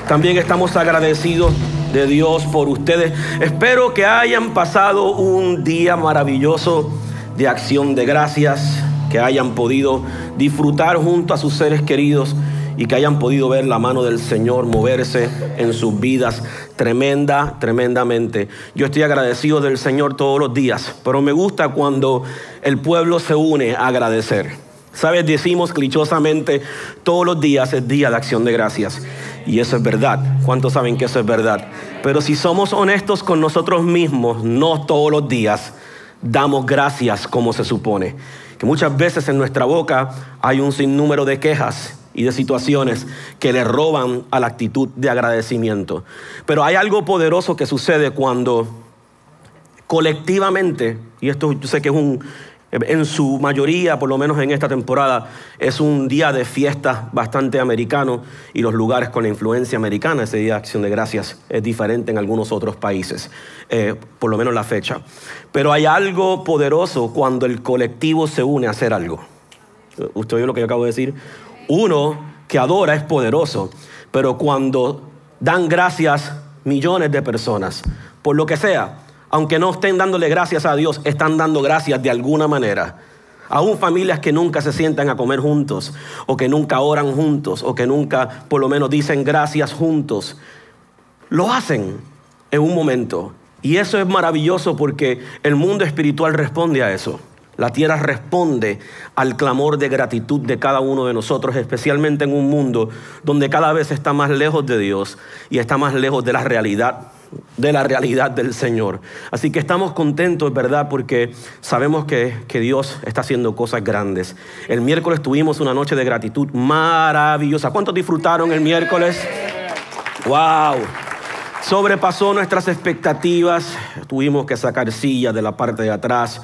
También estamos agradecidos de Dios por ustedes. Espero que hayan pasado un día maravilloso de acción de gracias, que hayan podido disfrutar junto a sus seres queridos y que hayan podido ver la mano del Señor moverse en sus vidas tremendamente. Yo estoy agradecido del Señor todos los días, pero me gusta cuando el pueblo se une a agradecer. ¿Sabes? Decimos clichosamente, todos los días es día de acción de gracias. Y eso es verdad. ¿Cuántos saben que eso es verdad? Pero si somos honestos con nosotros mismos, no todos los días damos gracias como se supone. Que muchas veces en nuestra boca hay un sinnúmero de quejas y de situaciones que le roban a la actitud de agradecimiento. Pero hay algo poderoso que sucede cuando colectivamente, y esto yo sé que en su mayoría, por lo menos en esta temporada, es un día de fiesta bastante americano y los lugares con la influencia americana, ese día de acción de gracias es diferente en algunos otros países, por lo menos la fecha. Pero hay algo poderoso cuando el colectivo se une a hacer algo. Usted oye lo que yo acabo de decir. Uno que adora es poderoso, pero cuando dan gracias millones de personas, por lo que sea, aunque no estén dándole gracias a Dios, están dando gracias de alguna manera. Aún familias que nunca se sientan a comer juntos, o que nunca oran juntos, o que nunca por lo menos dicen gracias juntos, lo hacen en un momento. Y eso es maravilloso porque el mundo espiritual responde a eso. La tierra responde al clamor de gratitud de cada uno de nosotros, especialmente en un mundo donde cada vez está más lejos de Dios y está más lejos de la realidad del Señor. Así que estamos contentos, ¿verdad? Porque sabemos que Dios está haciendo cosas grandes. El miércoles tuvimos una noche de gratitud maravillosa. ¿Cuántos disfrutaron el miércoles? ¡Wow! Sobrepasó nuestras expectativas. Tuvimos que sacar sillas de la parte de atrás.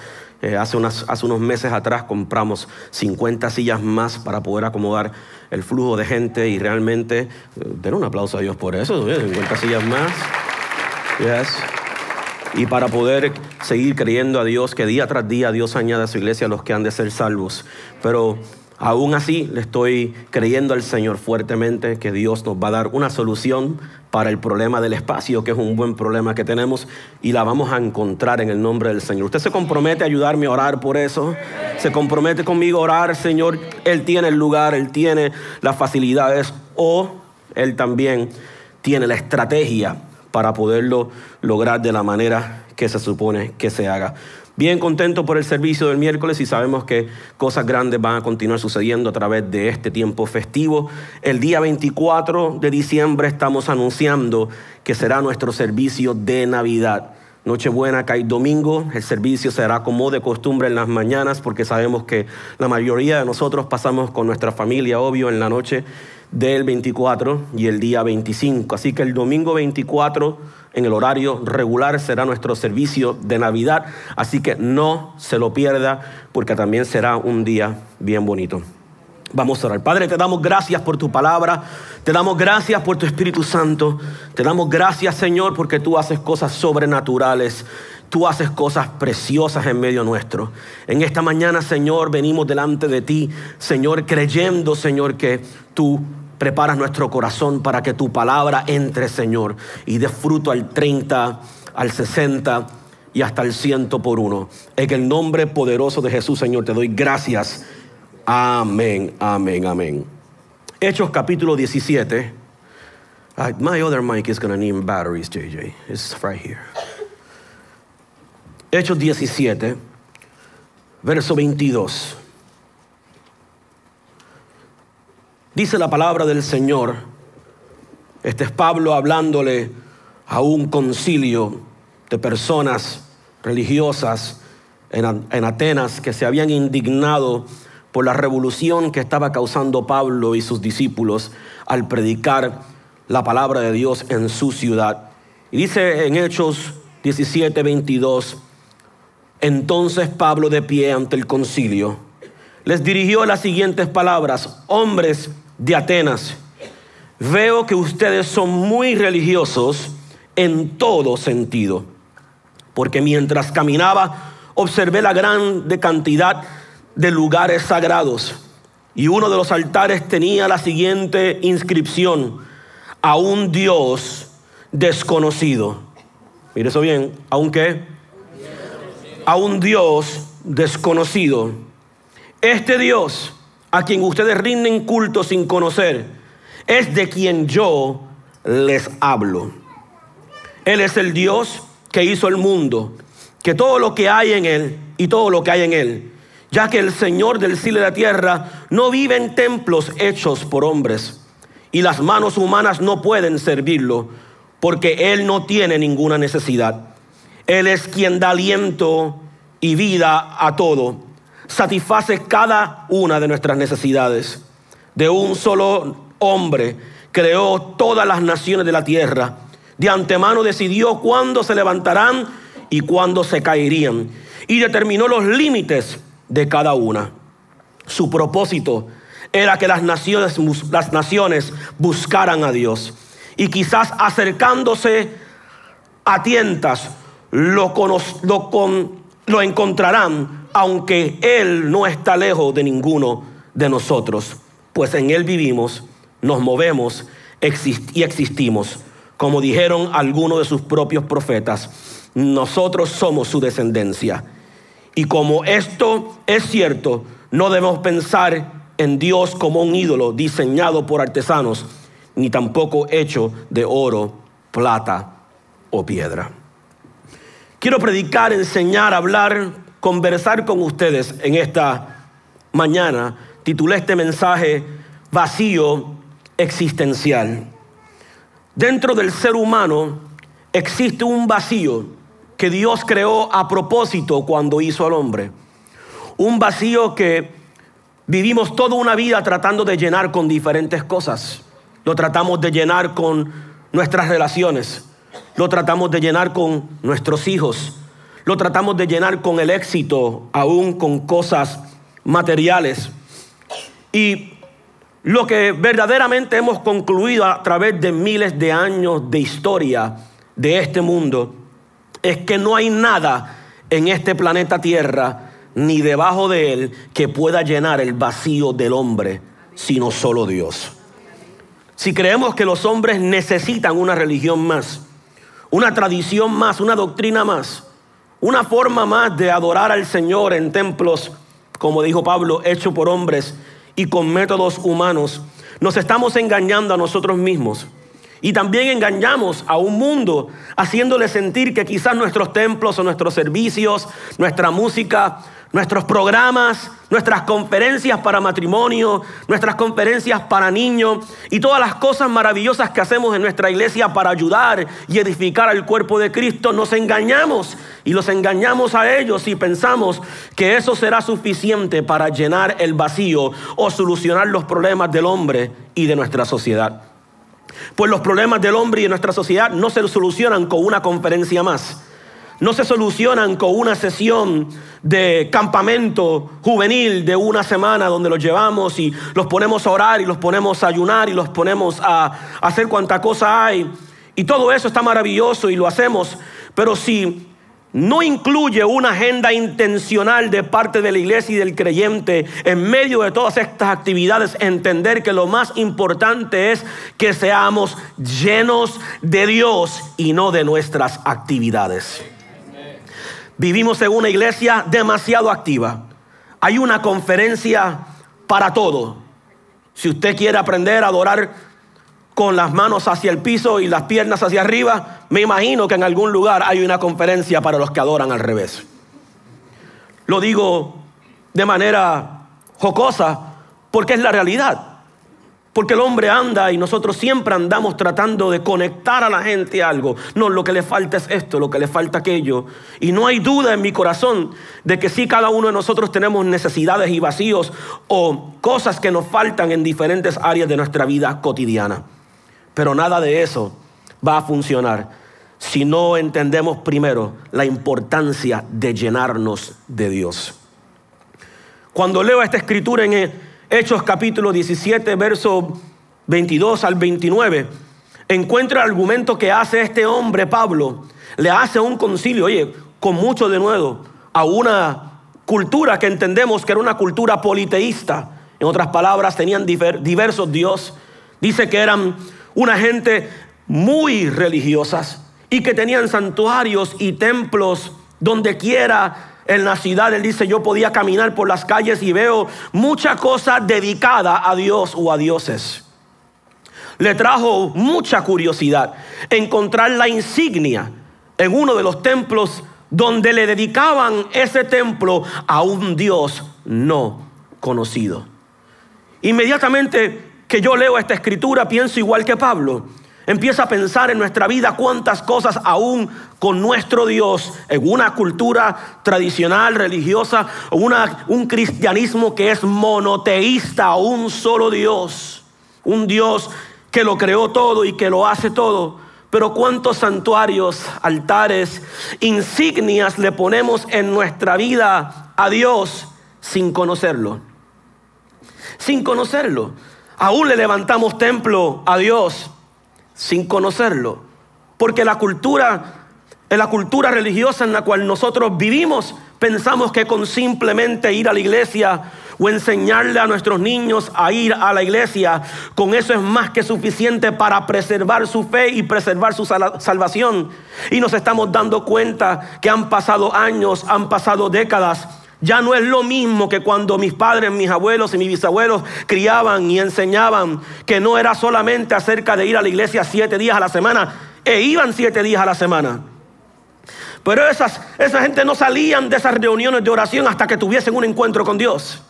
Hace unos meses atrás compramos 50 sillas más para poder acomodar el flujo de gente y realmente, den un aplauso a Dios por eso, 50 sillas más. Yes. Y para poder seguir creyendo a Dios, que día tras día Dios añade a su iglesia a los que han de ser salvos. Pero aún así le estoy creyendo al Señor fuertemente que Dios nos va a dar una solución para el problema del espacio, que es un buen problema que tenemos, y la vamos a encontrar en el nombre del Señor. ¿Usted se compromete a ayudarme a orar por eso? ¿Se compromete conmigo a orar? Señor, Él tiene el lugar, Él tiene las facilidades, o Él también tiene la estrategia para poderlo lograr de la manera que se supone que se haga. Bien contento por el servicio del miércoles y sabemos que cosas grandes van a continuar sucediendo a través de este tiempo festivo. El día 24 de diciembre estamos anunciando que será nuestro servicio de Navidad. Nochebuena cae domingo, el servicio será como de costumbre en las mañanas porque sabemos que la mayoría de nosotros pasamos con nuestra familia, obvio, en la noche del 24 y el día 25. Así que el domingo 24 en el horario regular será nuestro servicio de Navidad. Así que no se lo pierda porque también será un día bien bonito. Vamos a orar. Padre, te damos gracias por tu palabra. Te damos gracias por tu Espíritu Santo. Te damos gracias, Señor, porque tú haces cosas sobrenaturales. Tú haces cosas preciosas en medio nuestro. En esta mañana, Señor, venimos delante de ti, Señor, creyendo, Señor, que tú preparas nuestro corazón para que tu palabra entre, Señor, y dé fruto al 30, al 60 y hasta el 100 por uno. En el nombre poderoso de Jesús, Señor, te doy gracias. Amén, amén, amén. Hechos capítulo 17. My other mic is going to need batteries, JJ. It's right here. Hechos 17, verso 22. Dice la palabra del Señor. Este es Pablo hablándole a un concilio de personas religiosas en Atenas que se habían indignado por la revolución que estaba causando Pablo y sus discípulos al predicar la palabra de Dios en su ciudad. Y dice en Hechos 17, 22, entonces Pablo, de pie ante el concilio, les dirigió las siguientes palabras: hombres de Atenas, veo que ustedes son muy religiosos en todo sentido, porque mientras caminaba observé la grande cantidad de lugares sagrados Y uno de los altares tenía la siguiente inscripción: a un Dios desconocido. Mire eso bien, ¿aunque? A un Dios desconocido. Este Dios a quien ustedes rinden culto sin conocer es de quien yo les hablo. Él es el Dios que hizo el mundo, que todo lo que hay en él y todo lo que hay en él, ya que el Señor del cielo y la tierra no vive en templos hechos por hombres, y las manos humanas no pueden servirlo, porque Él no tiene ninguna necesidad. Él es quien da aliento y vida a todo, satisface cada una de nuestras necesidades. De un solo hombre creó todas las naciones de la tierra. De antemano decidió cuándo se levantarán y cuándo se caerían, y determinó los límites de cada una. Su propósito era que las naciones buscaran a Dios, y quizás acercándose a tientas lo encontrarán, aunque Él no está lejos de ninguno de nosotros, pues en Él vivimos, nos movemos y existimos. Como dijeron algunos de sus propios profetas, nosotros somos su descendencia. Y como esto es cierto, no debemos pensar en Dios como un ídolo diseñado por artesanos, ni tampoco hecho de oro, plata o piedra. Quiero predicar, enseñar, hablar, conversar con ustedes en esta mañana. Titulé este mensaje: vacío existencial. Dentro del ser humano existe un vacío que Dios creó a propósito cuando hizo al hombre. Un vacío que vivimos toda una vida tratando de llenar con diferentes cosas. Lo tratamos de llenar con nuestras relaciones. Lo tratamos de llenar con nuestros hijos. Lo tratamos de llenar con el éxito, aún con cosas materiales. Y lo que verdaderamente hemos concluido a través de miles de años de historia de este mundo es que no hay nada en este planeta Tierra ni debajo de él que pueda llenar el vacío del hombre, sino solo Dios. Si creemos que los hombres necesitan una religión más, una tradición más, una doctrina más, una forma más de adorar al Señor en templos, como dijo Pablo, hechos por hombres y con métodos humanos, nos estamos engañando a nosotros mismos. Y también engañamos a un mundo haciéndole sentir que quizás nuestros templos o nuestros servicios, nuestra música, nuestros programas, nuestras conferencias para matrimonio, nuestras conferencias para niños y todas las cosas maravillosas que hacemos en nuestra iglesia para ayudar y edificar al cuerpo de Cristo, nos engañamos y los engañamos a ellos y pensamos que eso será suficiente para llenar el vacío o solucionar los problemas del hombre y de nuestra sociedad. Pues los problemas del hombre y de nuestra sociedad no se solucionan con una conferencia más. No se solucionan con una sesión de campamento juvenil de una semana donde los llevamos y los ponemos a orar y los ponemos a ayunar y los ponemos a hacer cuanta cosa hay. Y todo eso está maravilloso y lo hacemos. Pero si no incluye una agenda intencional de parte de la iglesia y del creyente en medio de todas estas actividades, entender que lo más importante es que seamos llenos de Dios y no de nuestras actividades. Vivimos en una iglesia demasiado activa. Hay una conferencia para todo. Si usted quiere aprender a adorar con las manos hacia el piso y las piernas hacia arriba, me imagino que en algún lugar hay una conferencia para los que adoran al revés. Lo digo de manera jocosa porque es la realidad. Porque el hombre anda y nosotros siempre andamos tratando de conectar a la gente a algo. No, lo que le falta es esto, lo que le falta aquello. Y no hay duda en mi corazón de que sí, cada uno de nosotros tenemos necesidades y vacíos o cosas que nos faltan en diferentes áreas de nuestra vida cotidiana. Pero nada de eso va a funcionar si no entendemos primero la importancia de llenarnos de Dios. Cuando leo esta escritura en Hechos capítulo 17, verso 22 al 29, encuentro el argumento que hace este hombre, Pablo. Le hace un concilio, con mucho denuedo, a una cultura que entendemos que era una cultura politeísta. En otras palabras, tenían diversos dioses. Dice que eran una gente muy religiosas y que tenían santuarios y templos donde quiera en la ciudad. Él dice, yo podía caminar por las calles y veo mucha cosa dedicada a Dios o a dioses. Le trajo mucha curiosidad encontrar la insignia en uno de los templos donde le dedicaban ese templo a un Dios no conocido. Inmediatamente que yo leo esta escritura, pienso igual que Pablo. Empiezo a pensar en nuestra vida cuántas cosas aún con nuestro Dios, en una cultura tradicional, religiosa, un cristianismo que es monoteísta, un solo Dios, un Dios que lo creó todo y que lo hace todo. Pero cuántos santuarios, altares, insignias le ponemos en nuestra vida a Dios sin conocerlo. Sin conocerlo. Aún le levantamos templo a Dios sin conocerlo. Porque en la cultura religiosa en la cual nosotros vivimos, pensamos que con simplemente ir a la iglesia o enseñarle a nuestros niños a ir a la iglesia, con eso es más que suficiente para preservar su fe y preservar su salvación. Y nos estamos dando cuenta que han pasado años, han pasado décadas. Ya no es lo mismo que cuando mis padres, mis abuelos y mis bisabuelos criaban y enseñaban, que no era solamente acerca de ir a la iglesia 7 días a la semana, e iban 7 días a la semana. Pero esa gente no salían de esas reuniones de oración hasta que tuviesen un encuentro con Dios.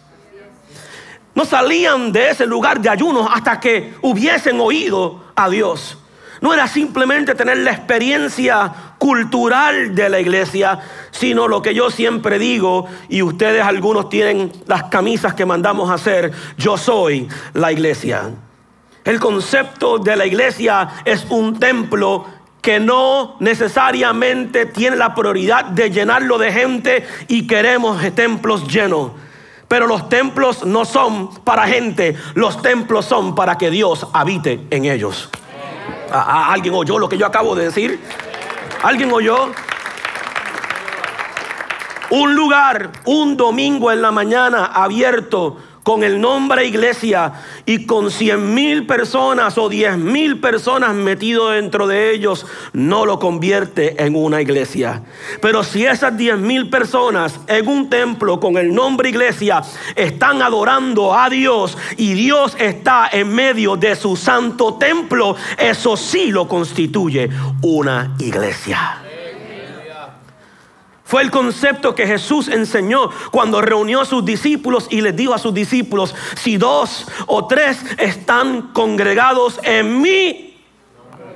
No salían de ese lugar de ayuno hasta que hubiesen oído a Dios. No era simplemente tener la experiencia cultural de la iglesia, sino lo que yo siempre digo, y ustedes algunos tienen las camisas que mandamos a hacer, yo soy la iglesia. El concepto de la iglesia es un templo que no necesariamente tiene la prioridad de llenarlo de gente y queremos templos llenos. Pero los templos no son para gente, los templos son para que Dios habite en ellos. ¿Alguien oyó lo que yo acabo de decir? ¿Alguien oyó? Un lugar, un domingo en la mañana abierto con el nombre iglesia y con 100,000 personas o 10,000 personas metidos dentro de ellos, no lo convierte en una iglesia. Pero si esas 10,000 personas en un templo con el nombre iglesia están adorando a Dios y Dios está en medio de su santo templo, eso sí lo constituye una iglesia. Fue el concepto que Jesús enseñó cuando reunió a sus discípulos y les dijo a sus discípulos: si 2 o 3 están congregados en mí,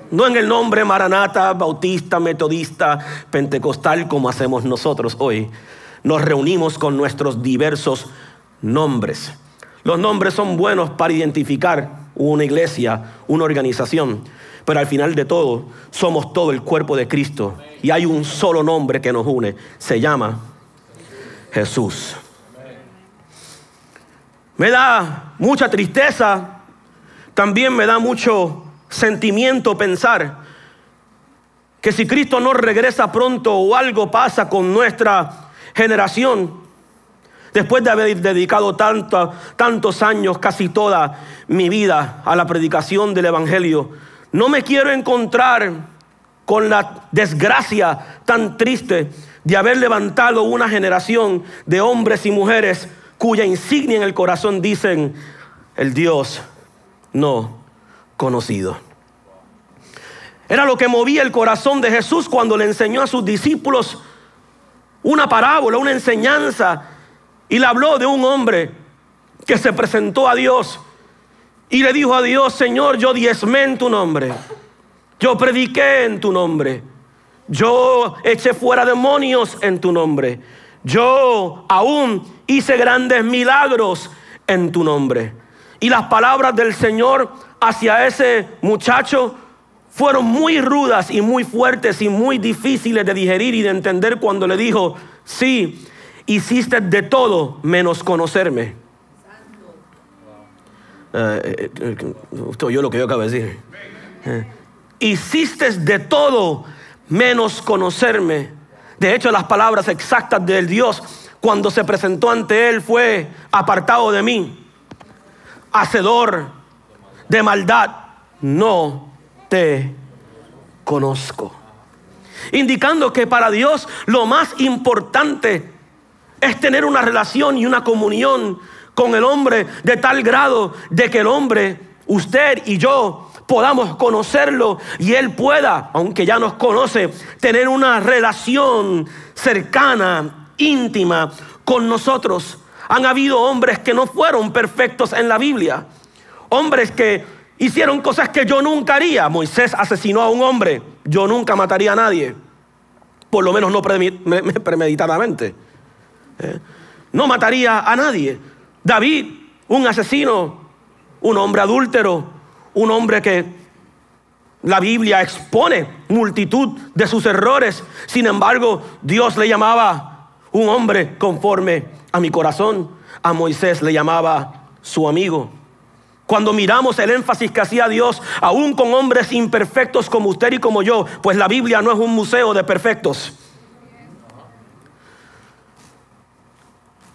no en el nombre Maranata, Bautista, Metodista, Pentecostal como hacemos nosotros hoy, nos reunimos con nuestros diversos nombres. Los nombres son buenos para identificar una iglesia, una organización, pero al final de todo somos todo el cuerpo de Cristo y hay un solo nombre que nos une, se llama Jesús. Me da mucha tristeza, también me da mucho sentimiento pensar que si Cristo no regresa pronto o algo pasa con nuestra generación, después de haber dedicado tantos años, casi toda mi vida a la predicación del evangelio, no me quiero encontrar con la desgracia tan triste de haber levantado una generación de hombres y mujeres cuya insignia en el corazón dicen el Dios no conocido. Era lo que movía el corazón de Jesús cuando le enseñó a sus discípulos una parábola, una enseñanza, y le habló de un hombre que se presentó a Dios y le dijo a Dios: Señor, yo diezmé en tu nombre, yo prediqué en tu nombre, yo eché fuera demonios en tu nombre, yo aún hice grandes milagros en tu nombre. Y las palabras del Señor hacia ese muchacho fueron muy rudas y muy fuertes y muy difíciles de digerir y de entender cuando le dijo: sí, hiciste de todo menos conocerme. Usted oyó lo que yo acabo de decir. Hiciste de todo menos conocerme. De hecho, las palabras exactas del Dios cuando se presentó ante él fue: apartado de mí, hacedor de maldad, no te conozco. Indicando que para Dios lo más importante es tener una relación y una comunión con el hombre de tal grado de que el hombre, usted y yo, podamos conocerlo y él pueda, aunque ya nos conoce, tener una relación cercana, íntima con nosotros. Han habido hombres que no fueron perfectos en la Biblia, hombres que hicieron cosas que yo nunca haría. Moisés asesinó a un hombre. Yo nunca mataría a nadie, por lo menos no premeditadamente. No mataría a nadie. David, un asesino, un hombre adúltero, un hombre que la Biblia expone multitud de sus errores. Sin embargo, Dios le llamaba un hombre conforme a mi corazón. A Moisés le llamaba su amigo. Cuando miramos el énfasis que hacía Dios, aún con hombres imperfectos como usted y como yo, pues la Biblia no es un museo de perfectos.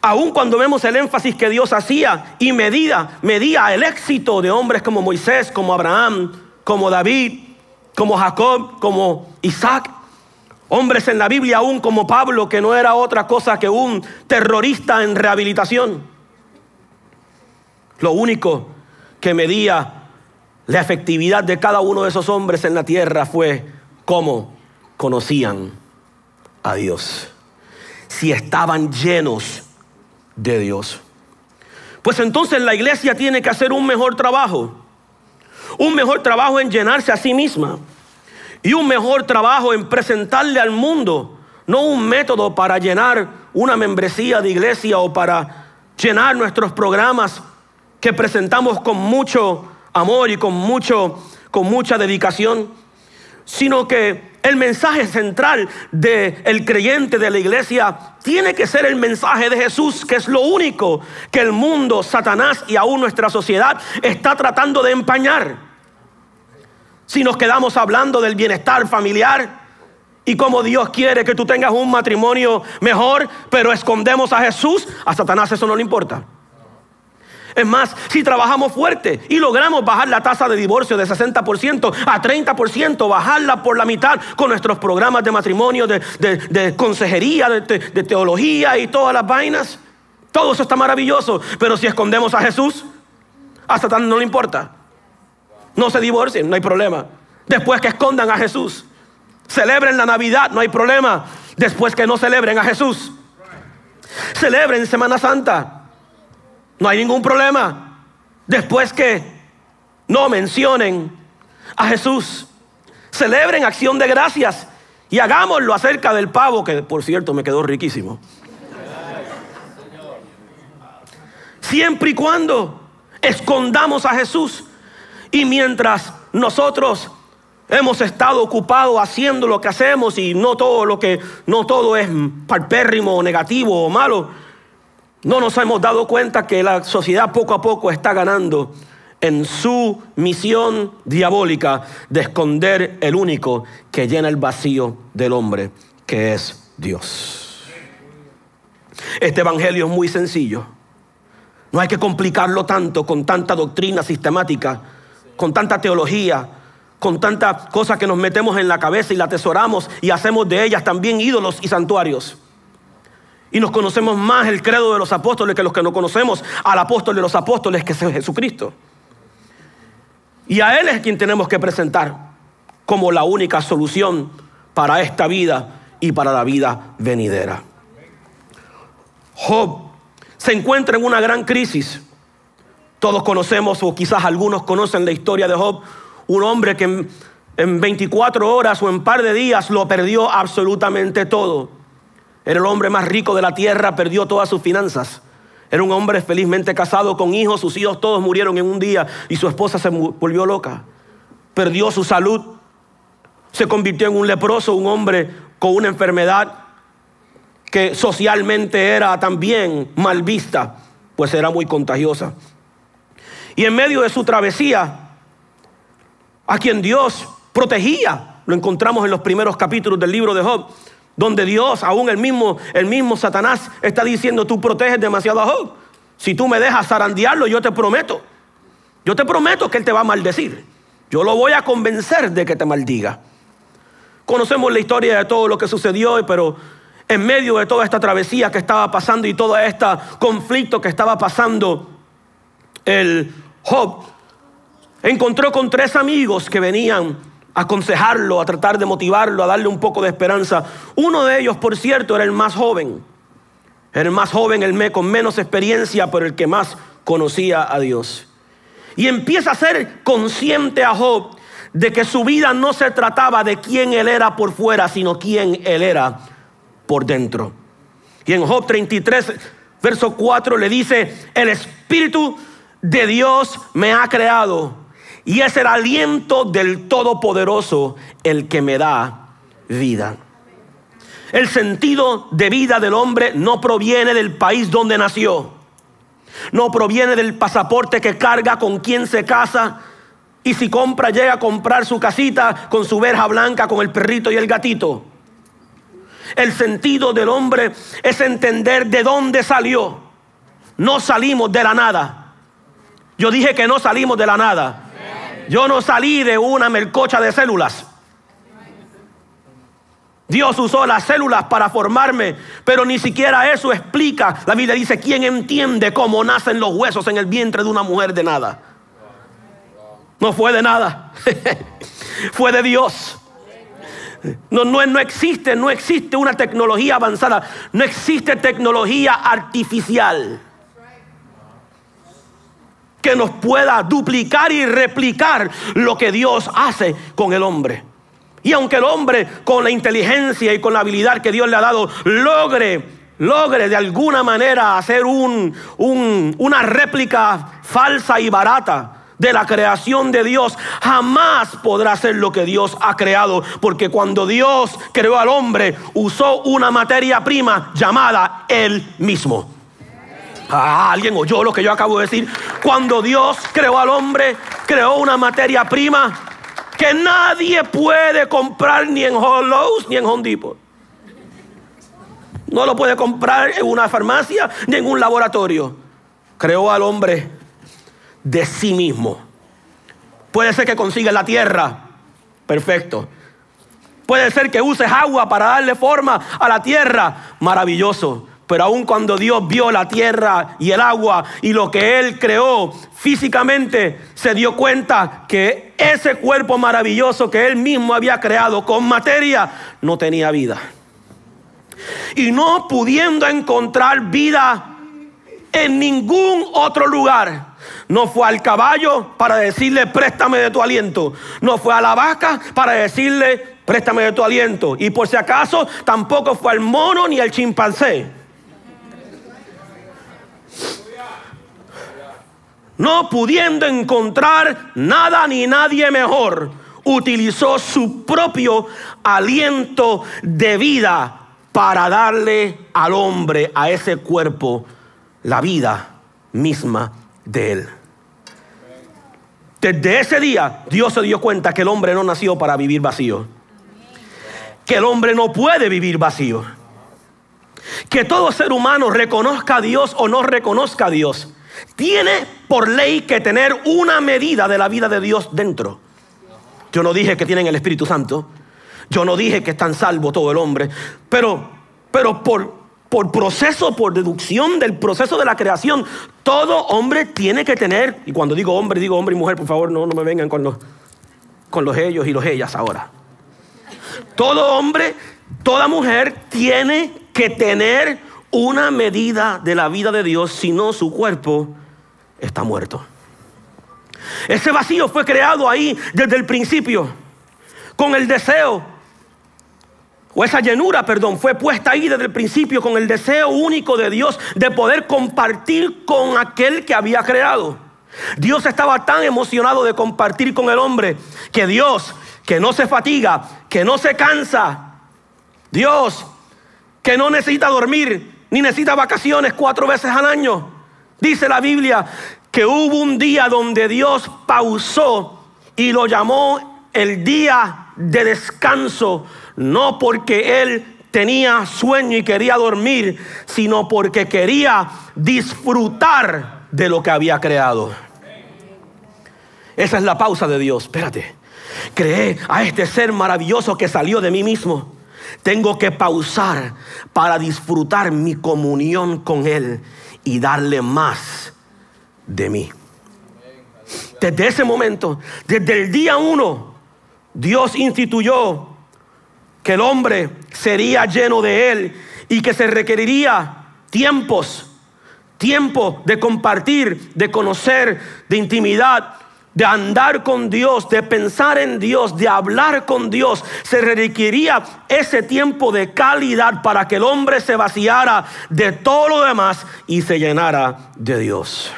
Aún cuando vemos el énfasis que Dios hacía y medía el éxito de hombres como Moisés, como Abraham, como David, como Jacob, como Isaac. Hombres en la Biblia aún como Pablo, que no era otra cosa que un terrorista en rehabilitación. Lo único que medía la efectividad de cada uno de esos hombres en la tierra fue cómo conocían a Dios. Si estaban llenos de Dios. Pues entonces la iglesia tiene que hacer un mejor trabajo en llenarse a sí misma y un mejor trabajo en presentarle al mundo, no un método para llenar una membresía de iglesia o para llenar nuestros programas que presentamos con mucho amor y con mucha dedicación, sino que el mensaje central del creyente de la iglesia tiene que ser el mensaje de Jesús, que es lo único que el mundo, Satanás y aún nuestra sociedad está tratando de empañar. Si nos quedamos hablando del bienestar familiar y cómo Dios quiere que tú tengas un matrimonio mejor, pero escondemos a Jesús, a Satanás eso no le importa. Es más, si trabajamos fuerte y logramos bajar la tasa de divorcio de 60% a 30%, bajarla por la mitad con nuestros programas de matrimonio, de consejería, de teología y todas las vainas, todo eso está maravilloso. Pero si escondemos a Jesús, a Satanás no le importa. No se divorcien, no hay problema. Después que escondan a Jesús, celebren la Navidad, no hay problema. Después que no celebren a Jesús, celebren Semana Santa, no hay ningún problema. Después que no mencionen a Jesús, celebren Acción de Gracias y hagámoslo acerca del pavo, que por cierto me quedó riquísimo. Siempre y cuando escondamos a Jesús. Y mientras nosotros hemos estado ocupados haciendo lo que hacemos y no todo es paupérrimo, negativo o malo, no nos hemos dado cuenta que la sociedad poco a poco está ganando en su misión diabólica de esconder el único que llena el vacío del hombre, que es Dios. Este evangelio es muy sencillo. No hay que complicarlo tanto con tanta doctrina sistemática, con tanta teología, con tanta cosa que nos metemos en la cabeza y la atesoramos y hacemos de ellas también ídolos y santuarios. Y nos conocemos más el credo de los apóstoles que los que no conocemos al apóstol de los apóstoles, que es Jesucristo. Y a Él es quien tenemos que presentar como la única solución para esta vida y para la vida venidera. Job se encuentra en una gran crisis. Todos conocemos, o quizás algunos conocen la historia de Job, un hombre que en 24 horas o en par de días lo perdió absolutamente todo. Era el hombre más rico de la tierra, perdió todas sus finanzas. Era un hombre felizmente casado con hijos, sus hijos todos murieron en un día y su esposa se volvió loca. Perdió su salud, se convirtió en un leproso, un hombre con una enfermedad que socialmente era también mal vista, pues era muy contagiosa. Y en medio de su travesía, a quien Dios protegía, lo encontramos en los primeros capítulos del libro de Job, donde Dios, aún el mismo Satanás está diciendo: tú proteges demasiado a Job. Si tú me dejas zarandearlo, yo te prometo Yo te prometo que él te va a maldecir. Yo lo voy a convencer de que te maldiga. Conocemos la historia de todo lo que sucedió, pero en medio de toda esta travesía que estaba pasando y todo este conflicto que estaba pasando, el Job encontró con 3 amigos que venían a aconsejarlo, a tratar de motivarlo, a darle un poco de esperanza. Uno de ellos, por cierto, era el más joven. Era el más joven, el con menos experiencia, pero el que más conocía a Dios. Y empieza a ser consciente a Job de que su vida no se trataba de quién él era por fuera, sino quién él era por dentro. Y en Job 33, verso 4 le dice: el Espíritu de Dios me ha creado y es el aliento del Todopoderoso el que me da vida. El sentido de vida del hombre no proviene del país donde nació. No proviene del pasaporte que carga, con quien se casa y si llega a comprar su casita con su verja blanca, con el perrito y el gatito. El sentido del hombre es entender de dónde salió. No salimos de la nada. Yo dije que no salimos de la nada. Yo no salí de una melcocha de células. Dios usó las células para formarme, pero ni siquiera eso explica. La Biblia dice: ¿quién entiende cómo nacen los huesos en el vientre de una mujer? De nada. No fue de nada. Fue de Dios. No existe una tecnología avanzada. No existe tecnología artificial que nos pueda duplicar y replicar lo que Dios hace con el hombre. Y aunque el hombre, con la inteligencia y con la habilidad que Dios le ha dado, logre de alguna manera hacer una réplica falsa y barata de la creación de Dios, jamás podrá hacer lo que Dios ha creado, porque cuando Dios creó al hombre, usó una materia prima llamada Él mismo. ¿Alguien oyó lo que yo acabo de decir? Cuando Dios creó al hombre, creó una materia prima que nadie puede comprar ni en Lowe's ni en Home Depot. No lo puede comprar en una farmacia ni en un laboratorio. Creó al hombre de sí mismo. Puede ser que consiga la tierra. Perfecto. Puede ser que uses agua para darle forma a la tierra. Maravilloso. Pero aun cuando Dios vio la tierra y el agua y lo que Él creó físicamente, se dio cuenta que ese cuerpo maravilloso que Él mismo había creado con materia no tenía vida. Y no pudiendo encontrar vida en ningún otro lugar, no fue al caballo para decirle: préstame de tu aliento. No fue a la vaca para decirle: préstame de tu aliento. Y por si acaso, tampoco fue al mono ni al chimpancé. No pudiendo encontrar nada ni nadie mejor, utilizó su propio aliento de vida para darle al hombre, a ese cuerpo, la vida misma de él. Desde ese día, Dios se dio cuenta que el hombre no nació para vivir vacío. Que el hombre no puede vivir vacío. Que todo ser humano, reconozca a Dios o no reconozca a Dios, tiene por ley que tener una medida de la vida de Dios dentro. Yo no dije que tienen el Espíritu Santo. Yo no dije que están salvos todo el hombre. Pero por proceso, por deducción del proceso de la creación, todo hombre tiene que tener, y cuando digo hombre y mujer, por favor, no me vengan con los ellos y los ellas ahora. Todo hombre, toda mujer tiene que tener una medida de la vida de Dios, si no su cuerpo está muerto. Ese vacío fue creado ahí desde el principio, con el deseo, o esa llenura, fue puesta ahí desde el principio con el deseo único de Dios de poder compartir con aquel que había creado. Dios estaba tan emocionado de compartir con el hombre que Dios, que no se fatiga, que no se cansa, Dios que no necesita dormir ni necesita vacaciones 4 veces al año. Dice la Biblia que hubo un día donde Dios pausó y lo llamó el día de descanso, no porque Él tenía sueño y quería dormir, sino porque quería disfrutar de lo que había creado. Esa es la pausa de Dios. Espérate. Creé a este ser maravilloso que salió de mí mismo. Tengo que pausar para disfrutar mi comunión con Él y darle más de mí. Desde ese momento, desde el día 1, Dios instituyó que el hombre sería lleno de Él y que se requeriría tiempo de compartir, de conocer, de intimidad, de andar con Dios, de pensar en Dios, de hablar con Dios. Se requeriría ese tiempo de calidad para que el hombre se vaciara de todo lo demás y se llenara de Dios.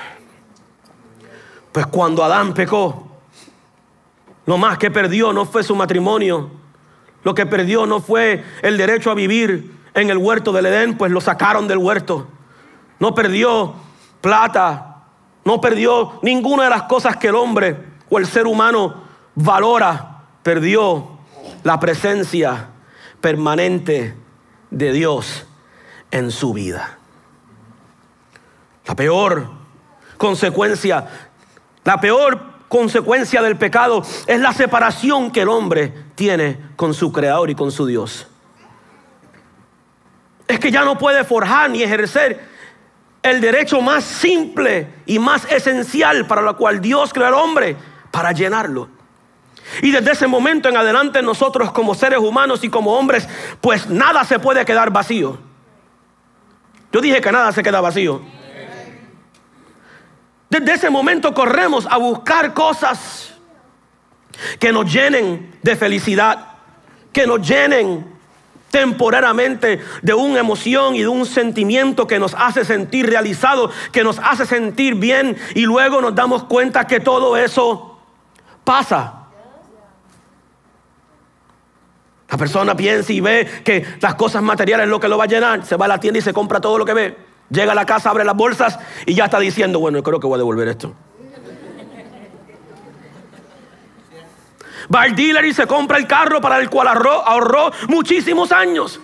Pues cuando Adán pecó, lo más que perdió no fue su matrimonio. Lo que perdió no fue el derecho a vivir en el huerto del Edén, pues lo sacaron del huerto. No perdió plata, no perdió ninguna de las cosas que el hombre o el ser humano valora. Perdió la presencia permanente de Dios en su vida. La peor consecuencia del pecado es la separación que el hombre tiene con su Creador y con su Dios. Es que ya no puede forjar ni ejercer el derecho más simple y más esencial para lo cual Dios creó al hombre, para llenarlo. Y desde ese momento en adelante nosotros como seres humanos y como hombres, pues nada se puede quedar vacío. Yo dije que nada se queda vacío. Desde ese momento corremos a buscar cosas que nos llenen de felicidad, que nos llenen temporariamente de una emoción y de un sentimiento que nos hace sentir realizados, que nos hace sentir bien, y luego nos damos cuenta que todo eso pasa. La persona piensa y ve que las cosas materiales es lo que lo va a llenar, se va a la tienda y se compra todo lo que ve, llega a la casa, abre las bolsas y ya está diciendo, bueno, yo creo que voy a devolver esto. Va al dealer y se compra el carro para el cual ahorró muchísimos años.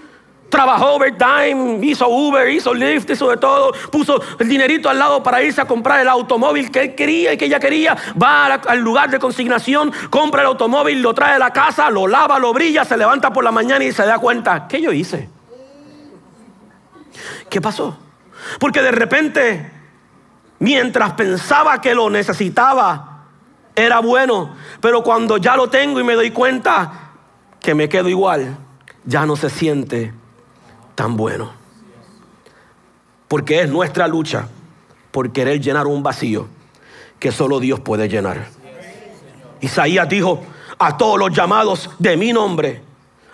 Trabajó overtime, hizo Uber, hizo Lyft, hizo de todo. Puso el dinerito al lado para irse a comprar el automóvil que él quería y que ella quería. Va al lugar de consignación, compra el automóvil, lo trae a la casa, lo lava, lo brilla, se levanta por la mañana y se da cuenta, ¿qué yo hice? ¿Qué pasó? Porque de repente, mientras pensaba que lo necesitaba, era bueno, pero cuando ya lo tengo y me doy cuenta que me quedo igual, ya no se siente tan bueno. Porque es nuestra lucha por querer llenar un vacío que solo Dios puede llenar. Isaías dijo, a todos los llamados de mi nombre,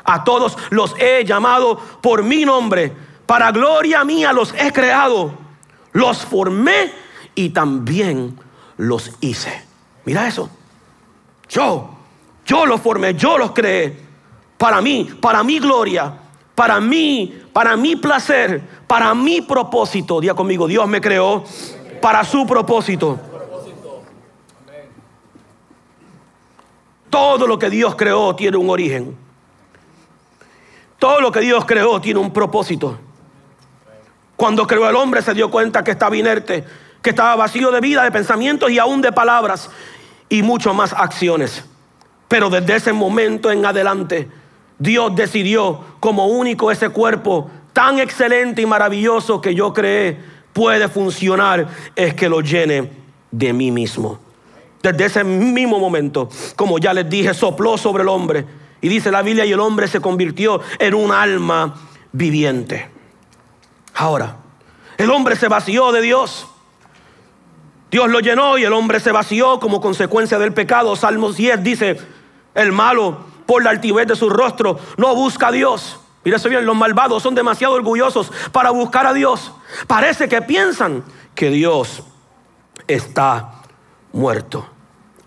a todos los he llamado por mi nombre, para gloria mía los he creado, los formé y también los hice. Mira eso. Yo los formé, yo los creé. Para mí, para mi gloria, para mi placer, para mi propósito. Diga conmigo, Dios me creó para su propósito. Todo lo que Dios creó tiene un origen. Todo lo que Dios creó tiene un propósito. Cuando creó al hombre se dio cuenta que estaba inerte, que estaba vacío de vida, de pensamientos y aún de palabras y mucho más acciones. Pero desde ese momento en adelante, Dios decidió como único ese cuerpo tan excelente y maravilloso que yo creé puede funcionar, es que lo llene de mí mismo. Desde ese mismo momento, como ya les dije, sopló sobre el hombre. Y dice la Biblia, y el hombre se convirtió en un alma viviente. Ahora, el hombre se vació de Dios. Dios lo llenó y el hombre se vació como consecuencia del pecado. Salmos 10 dice, el malo por la altivez de su rostro no busca a Dios. Mira eso bien, los malvados son demasiado orgullosos para buscar a Dios. Parece que piensan que Dios está muerto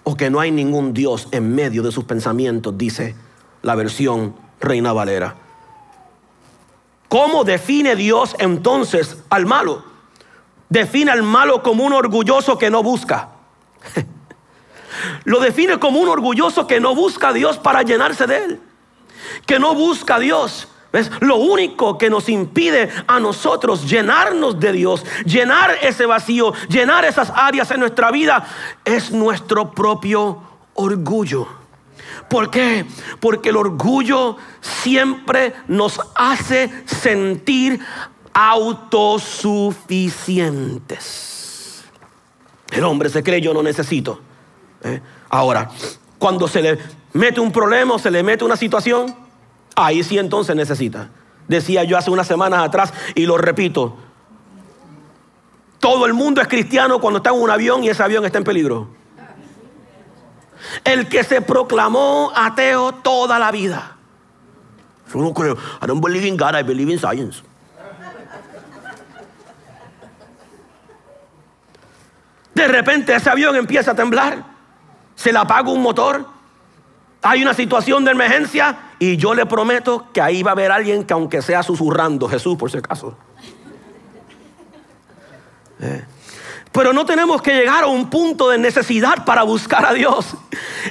o que no hay ningún Dios en medio de sus pensamientos, dice la versión Reina Valera. ¿Cómo define Dios entonces al malo? Define al malo como un orgulloso que no busca. Lo define como un orgulloso que no busca a Dios para llenarse de él. Que no busca a Dios ¿Ves? Lo único que nos impide a nosotros llenarnos de Dios, llenar ese vacío, llenar esas áreas en nuestra vida, es nuestro propio orgullo. ¿Por qué? Porque el orgullo siempre nos hace sentir autosuficientes. El hombre se cree: yo no necesito. Ahora, cuando se le mete un problema o se le mete una situación, ahí sí entonces necesita. Decía yo hace unas semanas atrás y lo repito: todo el mundo es cristiano cuando está en un avión y ese avión está en peligro. El que se proclamó ateo toda la vida: yo no creo, I don't believe in God, I believe in science. De repente ese avión empieza a temblar, se le apaga un motor, hay una situación de emergencia y yo le prometo que ahí va a haber alguien que, aunque sea susurrando, Jesús por si acaso. Pero no tenemos que llegar a un punto de necesidad para buscar a Dios.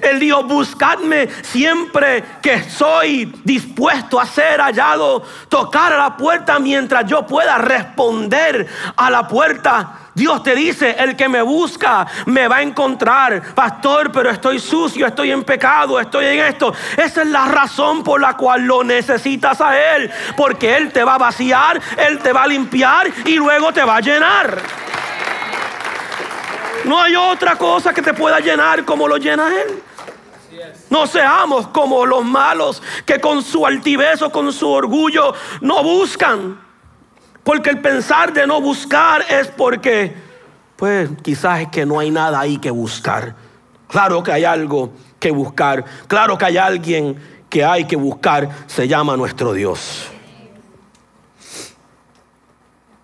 Él dijo: buscadme siempre que soy dispuesto a ser hallado, tocar a la puerta mientras yo pueda responder a la puerta. Dios te dice: el que me busca me va a encontrar. Pastor, pero estoy sucio, estoy en pecado, estoy en esto. Esa es la razón por la cual lo necesitas a Él, porque Él te va a vaciar, Él te va a limpiar y luego te va a llenar. No hay otra cosa que te pueda llenar como lo llena Él. No seamos como los malos que con su altivez o con su orgullo no buscan. Porque el pensar de no buscar es porque, pues quizás es que no hay nada ahí que buscar. Claro que hay algo que buscar. Claro que hay alguien que hay que buscar. Se llama nuestro Dios.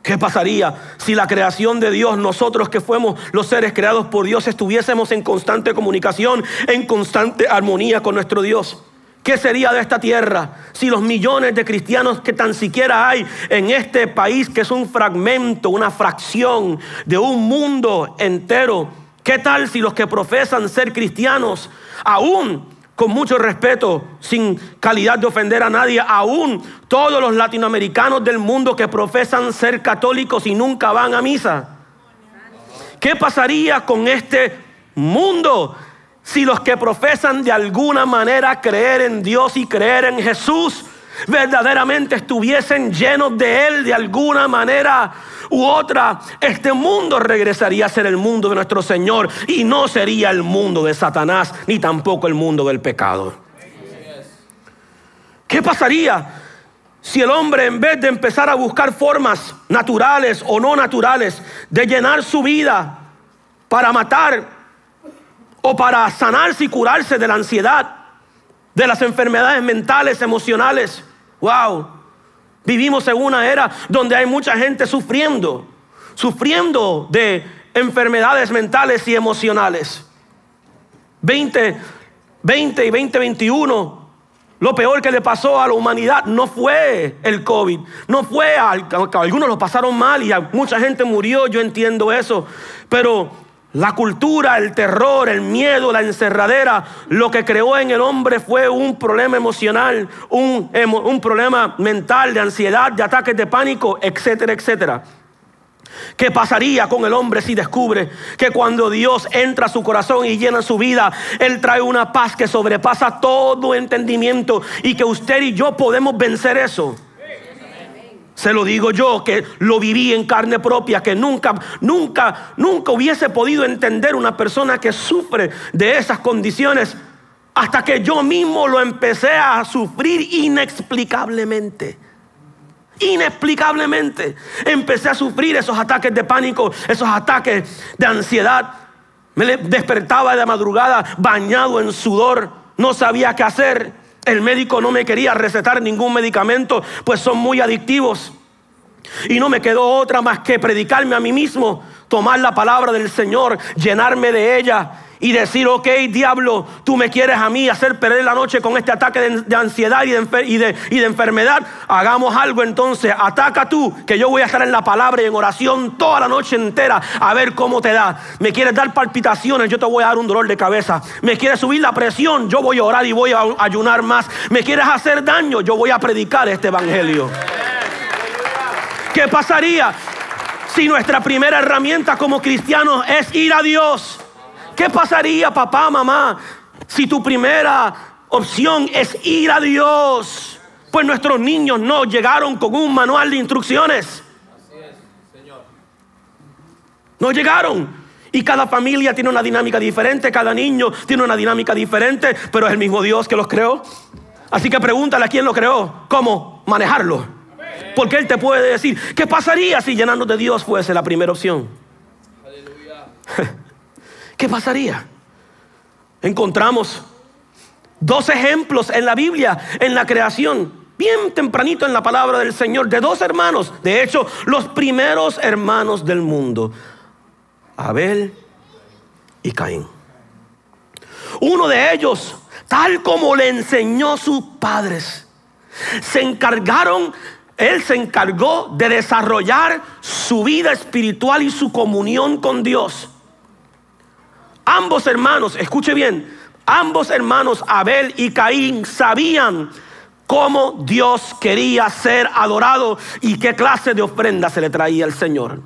¿Qué pasaría si la creación de Dios, nosotros que fuimos los seres creados por Dios, estuviésemos en constante comunicación, en constante armonía con nuestro Dios? ¿Qué sería de esta tierra si los millones de cristianos que tan siquiera hay en este país, que es un fragmento, una fracción de un mundo entero? ¿Qué tal si los que profesan ser cristianos, aún con mucho respeto, sin calidad de ofender a nadie, aún todos los latinoamericanos del mundo que profesan ser católicos y nunca van a misa? ¿Qué pasaría con este mundo si los que profesan de alguna manera creer en Dios y creer en Jesús verdaderamente estuviesen llenos de Él de alguna manera u otra? Este mundo regresaría a ser el mundo de nuestro Señor y no sería el mundo de Satanás ni tampoco el mundo del pecado. ¿Qué pasaría si el hombre, en vez de empezar a buscar formas naturales o no naturales de llenar su vida para matar o para sanarse y curarse de la ansiedad, de las enfermedades mentales, emocionales? Wow, vivimos en una era donde hay mucha gente sufriendo de enfermedades mentales y emocionales. 2020 y 2021, lo peor que le pasó a la humanidad no fue el COVID, no fue, algunos lo pasaron mal y mucha gente murió, yo entiendo eso, pero la cultura, el terror, el miedo, la encerradera, lo que creó en el hombre fue un problema emocional, un problema mental, de ansiedad, de ataques de pánico, etcétera, etcétera. ¿Qué pasaría con el hombre si descubre que cuando Dios entra a su corazón y llena su vida, Él trae una paz que sobrepasa todo entendimiento y que usted y yo podemos vencer eso? Se lo digo yo, que lo viví en carne propia, que nunca hubiese podido entender una persona que sufre de esas condiciones hasta que yo mismo lo empecé a sufrir inexplicablemente. Inexplicablemente empecé a sufrir esos ataques de pánico, esos ataques de ansiedad. Me despertaba de madrugada bañado en sudor, no sabía qué hacer. El médico no me quería recetar ningún medicamento, pues son muy adictivos. Y no me quedó otra más que predicarme a mí mismo, tomar la palabra del Señor, llenarme de ella y decir, ok, diablo, tú me quieres a mí hacer perder la noche con este ataque de ansiedad y de enfermedad. Hagamos algo entonces, ataca tú, que yo voy a estar en la palabra y en oración toda la noche entera a ver cómo te da. Me quieres dar palpitaciones, yo te voy a dar un dolor de cabeza. Me quieres subir la presión, yo voy a orar y voy a ayunar más. Me quieres hacer daño, yo voy a predicar este evangelio. ¿Qué pasaría si nuestra primera herramienta como cristianos es ir a Dios? ¿Qué pasaría, papá, mamá, si tu primera opción es ir a Dios? Pues nuestros niños no llegaron con un manual de instrucciones. Así es, Señor. No llegaron. Y cada familia tiene una dinámica diferente, cada niño tiene una dinámica diferente, pero es el mismo Dios que los creó. Así que pregúntale a quién lo creó, cómo manejarlo. Porque Él te puede decir, ¿qué pasaría si llenarnos de Dios fuese la primera opción? Aleluya. ¿Qué pasaría? Encontramos 2 ejemplos en la Biblia, en la creación, bien tempranito en la palabra del Señor, de 2 hermanos. De hecho, los primeros hermanos del mundo, Abel y Caín. Uno de ellos, tal como le enseñó sus padres, él se encargó de desarrollar su vida espiritual y su comunión con Dios. Ambos hermanos, escuche bien, ambos hermanos Abel y Caín sabían cómo Dios quería ser adorado y qué clase de ofrenda se le traía al Señor.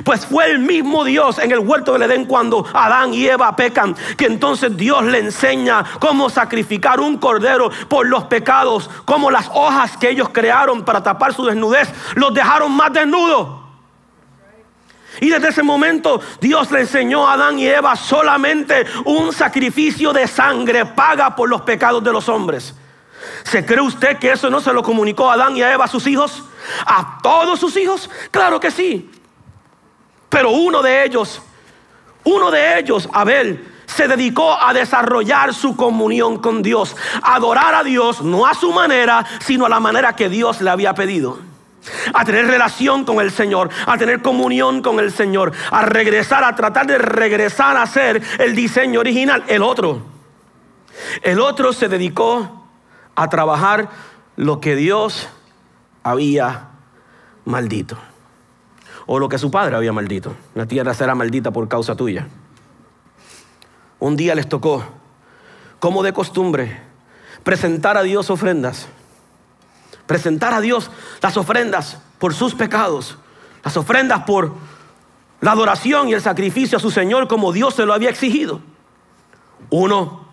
Pues fue el mismo Dios en el huerto del Edén cuando Adán y Eva pecan, que entonces Dios le enseña cómo sacrificar un cordero por los pecados, cómo las hojas que ellos crearon para tapar su desnudez los dejaron más desnudos. Y desde ese momento Dios le enseñó a Adán y Eva solamente un sacrificio de sangre paga por los pecados de los hombres. ¿Se cree usted que eso no se lo comunicó a Adán y a Eva a sus hijos? ¿A todos sus hijos? Claro que sí. Pero uno de ellos, Abel, se dedicó a desarrollar su comunión con Dios, a adorar a Dios, no a su manera, sino a la manera que Dios le había pedido. A tener relación con el Señor, a tener comunión con el Señor, a tratar de regresar a ser el diseño original. El otro se dedicó a trabajar lo que Dios había maldito, o lo que su padre había maldito. La tierra será maldita por causa tuya. Un día les tocó, como de costumbre, presentar a Dios ofrendas. Presentar a Dios las ofrendas por sus pecados, las ofrendas por la adoración y el sacrificio a su Señor como Dios se lo había exigido. Uno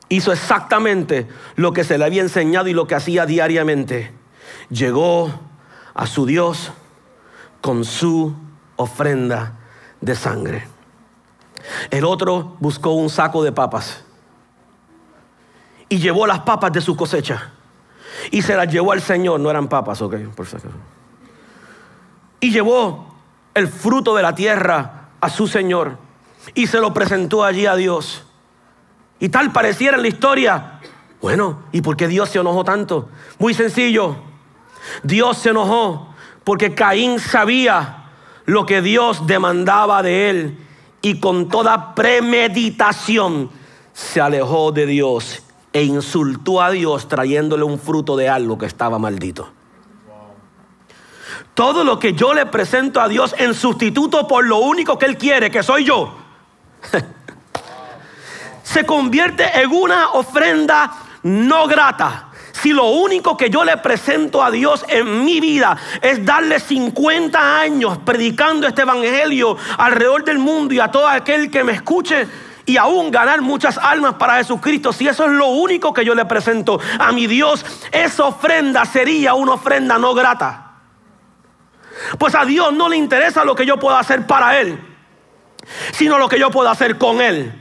hizo exactamente lo que se le había enseñado y lo que hacía diariamente. Llegó a su Dios con su ofrenda de sangre. El otro buscó un saco de papas y llevó las papas de su cosecha y se las llevó al Señor. No eran papas, ok, por si acaso. Y llevó el fruto de la tierra a su Señor y se lo presentó allí a Dios. Y tal pareciera en la historia. Bueno, ¿y por qué Dios se enojó tanto? Muy sencillo. Dios se enojó porque Caín sabía lo que Dios demandaba de él y con toda premeditación se alejó de Dios e insultó a Dios trayéndole un fruto de algo que estaba maldito. Todo lo que yo le presento a Dios en sustituto por lo único que Él quiere, que soy yo, se convierte en una ofrenda no grata. Si lo único que yo le presento a Dios en mi vida es darle 50 años predicando este evangelio alrededor del mundo y a todo aquel que me escuche, y aún ganar muchas almas para Jesucristo, si eso es lo único que yo le presento a mi Dios, esa ofrenda sería una ofrenda no grata. Pues a Dios no le interesa lo que yo pueda hacer para Él, sino lo que yo pueda hacer con Él.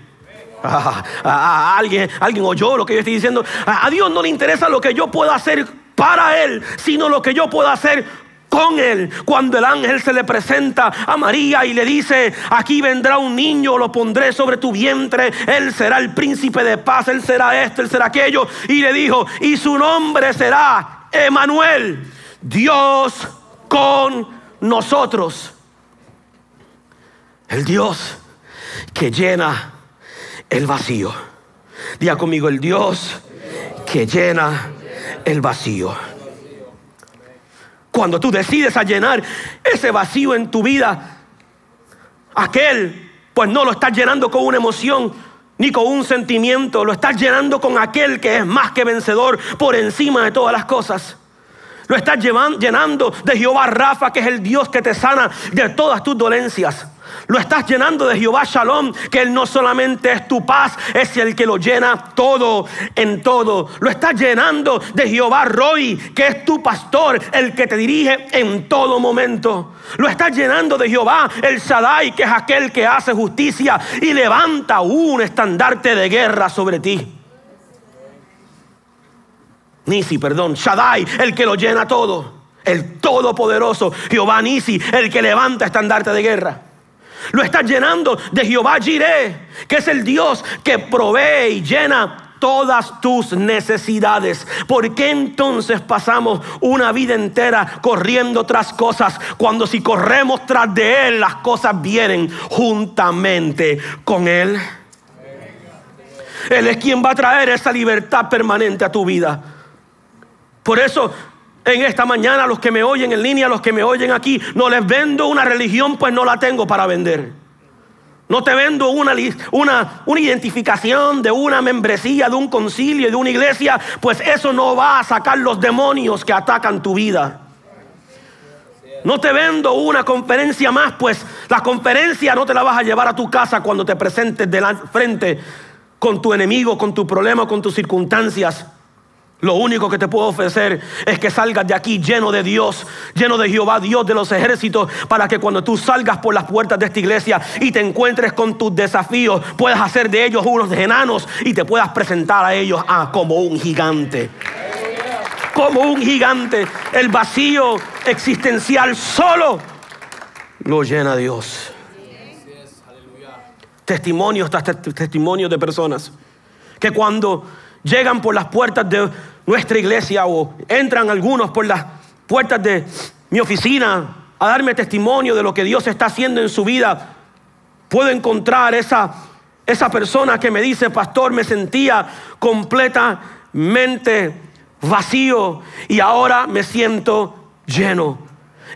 Alguien oyó lo que yo estoy diciendo. A Dios no le interesa lo que yo pueda hacer para Él, sino lo que yo pueda hacer con Él. Cuando el ángel se le presenta a María y le dice: aquí vendrá un niño, lo pondré sobre tu vientre, Él será el príncipe de paz, Él será esto, Él será aquello. Y le dijo: y su nombre será Emmanuel, Dios con nosotros. El Dios que llena el vacío. Diga conmigo, el Dios que llena el vacío. Cuando tú decides a llenar ese vacío en tu vida, aquel, pues no lo estás llenando con una emoción ni con un sentimiento, lo estás llenando con aquel que es más que vencedor por encima de todas las cosas. Lo estás llenando de Jehová Rafa, que es el Dios que te sana de todas tus dolencias. Lo estás llenando de Jehová Shalom, que Él no solamente es tu paz, es el que lo llena todo en todo. Lo estás llenando de Jehová Roi, que es tu pastor, el que te dirige en todo momento. Lo estás llenando de Jehová el Shaddai, que es aquel que hace justicia y levanta un estandarte de guerra sobre ti. Nisi, perdón, Shaddai, el que lo llena todo. El todopoderoso Jehová Nisi, el que levanta estandarte de guerra. Lo estás llenando de Jehová Jireh, que es el Dios que provee y llena todas tus necesidades. ¿Por qué entonces pasamos una vida entera corriendo tras cosas, cuando si corremos tras de Él, las cosas vienen juntamente con Él? Él es quien va a traer esa libertad permanente a tu vida. Por eso, en esta mañana, los que me oyen en línea, los que me oyen aquí, no les vendo una religión, pues no la tengo para vender. No te vendo una identificación de una membresía, de un concilio, de una iglesia, pues eso no va a sacar los demonios que atacan tu vida. No te vendo una conferencia más, pues la conferencia no te la vas a llevar a tu casa cuando te presentes frente con tu enemigo, con tu problema, con tus circunstancias. Lo único que te puedo ofrecer es que salgas de aquí lleno de Dios, lleno de Jehová, Dios de los ejércitos, para que cuando tú salgas por las puertas de esta iglesia y te encuentres con tus desafíos, puedas hacer de ellos unos enanos y te puedas presentar a ellos como un gigante. Como un gigante. El vacío existencial solo lo llena Dios. Testimonios tras testimonios de personas que cuando llegan por las puertas de nuestra iglesia o entran algunos por las puertas de mi oficina a darme testimonio de lo que Dios está haciendo en su vida, puedo encontrar esa persona que me dice: pastor, me sentía completamente vacío y ahora me siento lleno.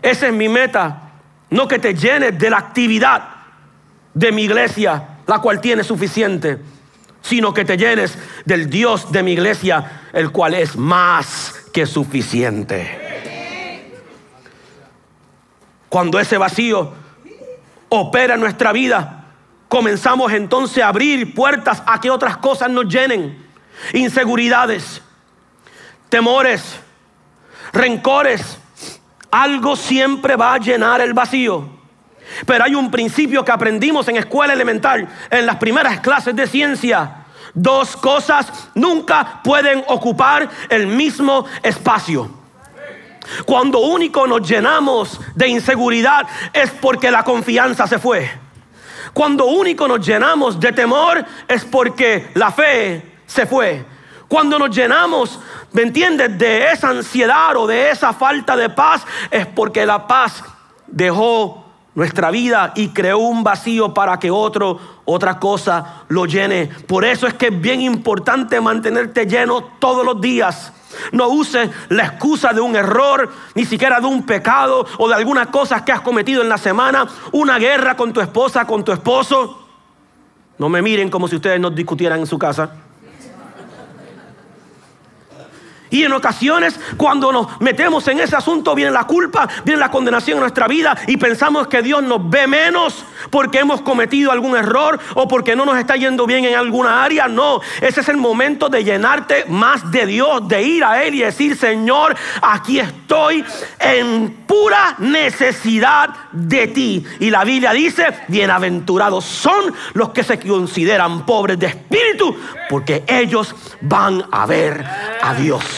Esa es mi meta, no que te llenes de la actividad de mi iglesia, la cual tiene suficiente, sino que te llenes del Dios de mi iglesia, el cual es más que suficiente. Cuando ese vacío opera en nuestra vida, comenzamos entonces a abrir puertas a que otras cosas nos llenen. Inseguridades, temores, rencores. Algo siempre va a llenar el vacío. Pero hay un principio que aprendimos en escuela elemental, en las primeras clases de ciencia. Dos cosas nunca pueden ocupar el mismo espacio. Cuando único nos llenamos de inseguridad es porque la confianza se fue. Cuando único nos llenamos de temor es porque la fe se fue. Cuando nos llenamos, ¿me entiendes?, de esa ansiedad o de esa falta de paz, es porque la paz dejó nuestra vida y creó un vacío para que otra cosa lo llene. Por eso es que es bien importante mantenerte lleno todos los días. No uses la excusa de un error, ni siquiera de un pecado o de algunas cosas que has cometido en la semana, una guerra con tu esposa, con tu esposo. No me miren como si ustedes no discutieran en su casa. Y en ocasiones, cuando nos metemos en ese asunto, viene la culpa, viene la condenación en nuestra vida y pensamos que Dios nos ve menos porque hemos cometido algún error o porque no nos está yendo bien en alguna área. No, ese es el momento de llenarte más de Dios, de ir a Él y decir: Señor, aquí estoy en pura necesidad de ti. Y la Biblia dice: bienaventurados son los que se consideran pobres de espíritu, porque ellos van a ver a Dios.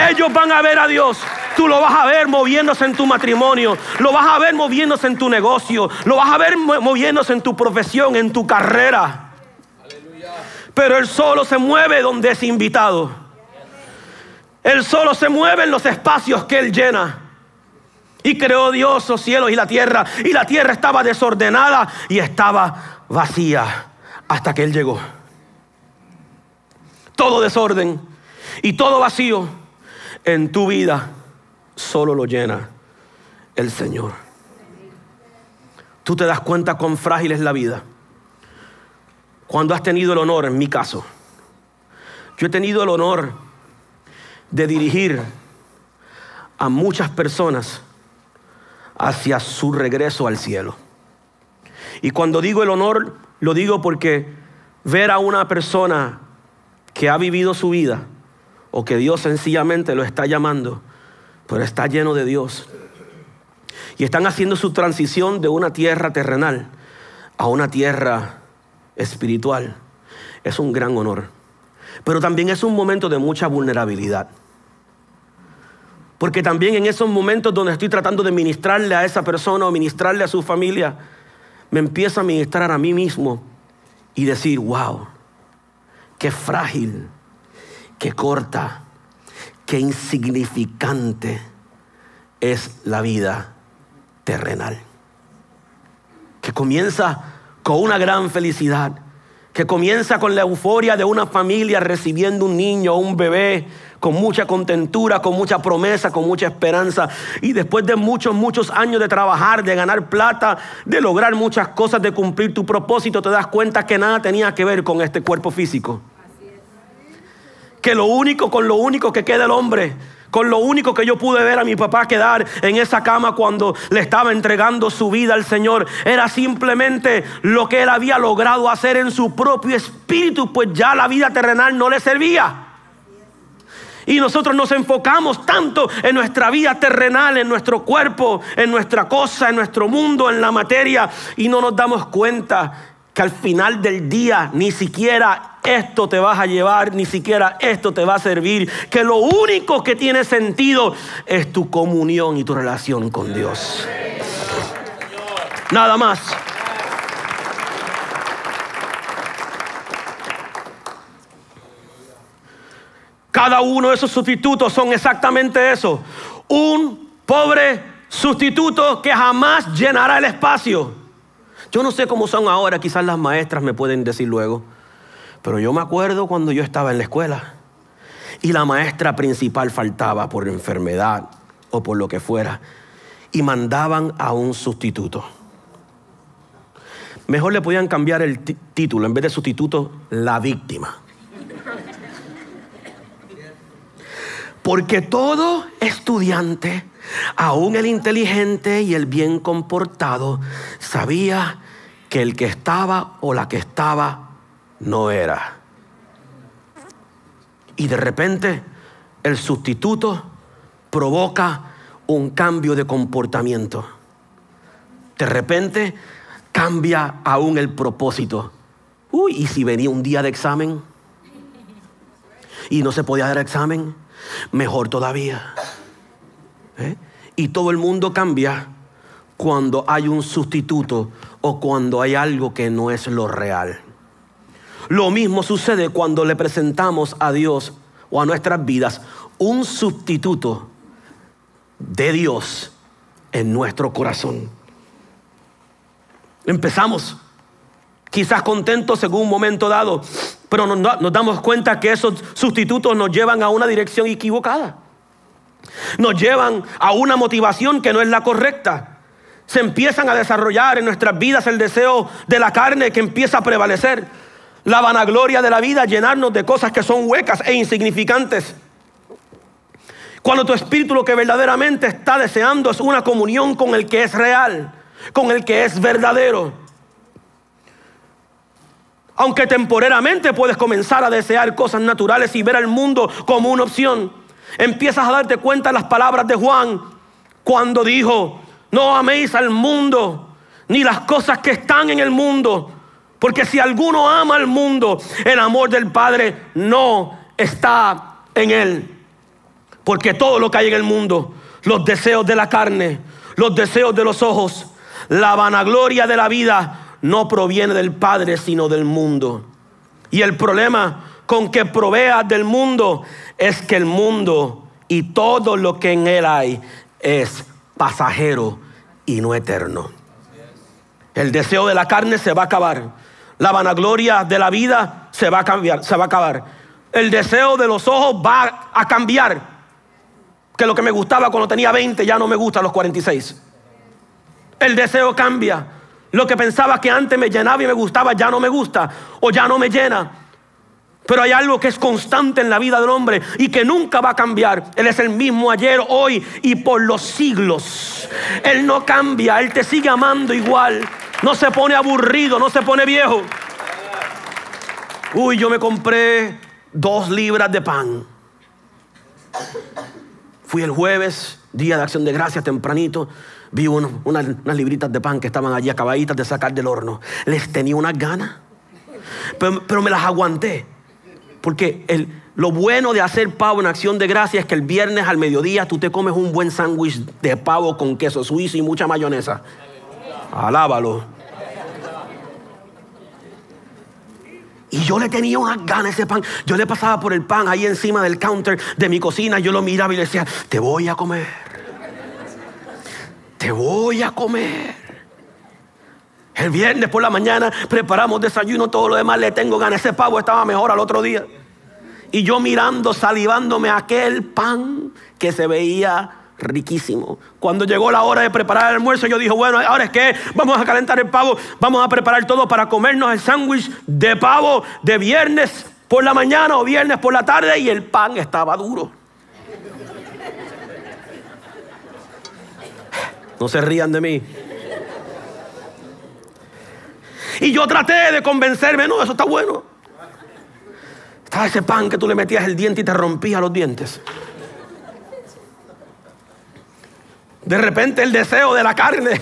Ellos van a ver a Dios. Tú lo vas a ver moviéndose en tu matrimonio, lo vas a ver moviéndose en tu negocio, lo vas a ver moviéndose en tu profesión, en tu carrera. Aleluya. Pero Él solo se mueve donde es invitado. Él solo se mueve en los espacios que Él llena. Y creó Dios los cielos y la tierra estaba desordenada y estaba vacía. hasta que Él llegó. Todo desorden y todo vacío en tu vida solo lo llena el Señor. Tú te das cuenta cuán frágil es la vida cuando has tenido el honor, en mi caso. Yo he tenido el honor de dirigir a muchas personas hacia su regreso al cielo. Y cuando digo el honor, lo digo porque ver a una persona que ha vivido su vida o que Dios sencillamente lo está llamando, pero está lleno de Dios, y están haciendo su transición de una tierra terrenal a una tierra espiritual, es un gran honor. Pero también es un momento de mucha vulnerabilidad. Porque también en esos momentos donde estoy tratando de ministrarle a esa persona o ministrarle a su familia, me empiezo a ministrar a mí mismo y decir, wow, qué frágil, qué corta, qué insignificante es la vida terrenal. Que comienza con una gran felicidad, que comienza con la euforia de una familia recibiendo un niño o un bebé, con mucha contentura, con mucha promesa, con mucha esperanza. Y después de muchos años de trabajar, de ganar plata, de lograr muchas cosas, de cumplir tu propósito, te das cuenta que nada tenía que ver con este cuerpo físico. Que con lo único que queda el hombre, con lo único que yo pude ver a mi papá quedar en esa cama cuando le estaba entregando su vida al Señor, era simplemente lo que él había logrado hacer en su propio espíritu, pues ya la vida terrenal no le servía. Y nosotros nos enfocamos tanto en nuestra vida terrenal, en nuestro cuerpo, en nuestra cosa, en nuestro mundo, en la materia, y no nos damos cuenta que al final del día ni siquiera esto te vas a llevar, ni siquiera esto te va a servir, que lo único que tiene sentido es tu comunión y tu relación con Dios. Nada más. Cada uno de esos sustitutos son exactamente eso. Un pobre sustituto que jamás llenará el espacio. Yo no sé cómo son ahora, quizás las maestras me pueden decir luego. Pero yo me acuerdo cuando yo estaba en la escuela y la maestra principal faltaba por enfermedad o por lo que fuera. Y mandaban a un sustituto. Mejor le podían cambiar el título, en vez de sustituto, la víctima. Porque todo estudiante, aún el inteligente y el bien comportado, sabía que el que estaba o la que estaba no era. Y de repente el sustituto provoca un cambio de comportamiento. De repente cambia aún el propósito. ¿Y si venía un día de examen y no se podía dar examen? Mejor todavía. Y todo el mundo cambia cuando hay un sustituto o cuando hay algo que no es lo real. Lo mismo sucede cuando le presentamos a Dios o a nuestras vidas un sustituto de Dios en nuestro corazón. Empezamos quizás contentos en un momento dado, pero nos damos cuenta que esos sustitutos nos llevan a una dirección equivocada. Nos llevan a una motivación que no es la correcta. Se empiezan a desarrollar en nuestras vidas el deseo de la carne que empieza a prevalecer. La vanagloria de la vida, llenarnos de cosas que son huecas e insignificantes. Cuando tu espíritu lo que verdaderamente está deseando es una comunión con el que es real, con el que es verdadero. Aunque temporariamente puedes comenzar a desear cosas naturales y ver al mundo como una opción, empiezas a darte cuenta de las palabras de Juan cuando dijo: no améis al mundo ni las cosas que están en el mundo, porque si alguno ama al mundo, el amor del Padre no está en él. Porque todo lo que hay en el mundo, los deseos de la carne, los deseos de los ojos, la vanagloria de la vida, no proviene del Padre, sino del mundo. Y el problema con que proveas del mundo es que el mundo y todo lo que en él hay es pasajero y no eterno. El deseo de la carne se va a acabar. La vanagloria de la vida se va a cambiar, se va a acabar. El deseo de los ojos va a cambiar. Que lo que me gustaba cuando tenía 20 ya no me gusta a los 46. El deseo cambia. Lo que pensaba que antes me llenaba y me gustaba ya no me gusta o ya no me llena. Pero hay algo que es constante en la vida del hombre y que nunca va a cambiar. Él es el mismo ayer, hoy y por los siglos. Él no cambia, Él te sigue amando igual. No se pone aburrido, no se pone viejo. Uy, yo me compré 2 libras de pan. Fui el jueves, día de Acción de Gracias, tempranito. Vi unas libritas de pan que estaban allí acabaditas de sacar del horno. Les tenía unas ganas, pero me las aguanté. Porque lo bueno de hacer pavo en Acción de Gracias es que el viernes al mediodía tú te comes un buen sándwich de pavo con queso suizo y mucha mayonesa. Alábalo. Y yo le tenía unas ganas a ese pan. Yo le pasaba por el pan ahí encima del counter de mi cocina. Yo lo miraba y le decía, te voy a comer. Te voy a comer. El viernes por la mañana preparamos desayuno, todo lo demás, le tengo ganas. Ese pavo estaba mejor al otro día. Y yo mirando, salivándome aquel pan que se veía riquísimo. Cuando llegó la hora de preparar el almuerzo, yo dije, bueno, ahora es que vamos a calentar el pavo, vamos a preparar todo para comernos el sándwich de pavo de viernes por la mañana o viernes por la tarde, y el pan estaba duro. No se rían de mí. Y yo traté de convencerme, no, eso está bueno. Estaba ese pan que tú le metías el diente y te rompía los dientes. De repente el deseo de la carne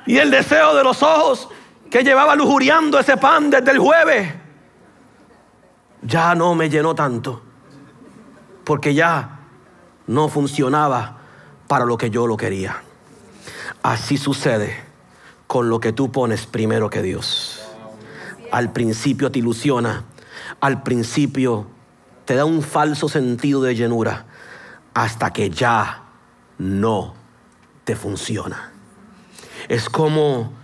y el deseo de los ojos que llevaba lujuriando ese pan desde el jueves ya no me llenó tanto, porque ya no funcionaba para lo que yo lo quería. Así sucede con lo que tú pones primero que Dios. Al principio te ilusiona, al principio te da un falso sentido de llenura, hasta que ya no te funciona. Es como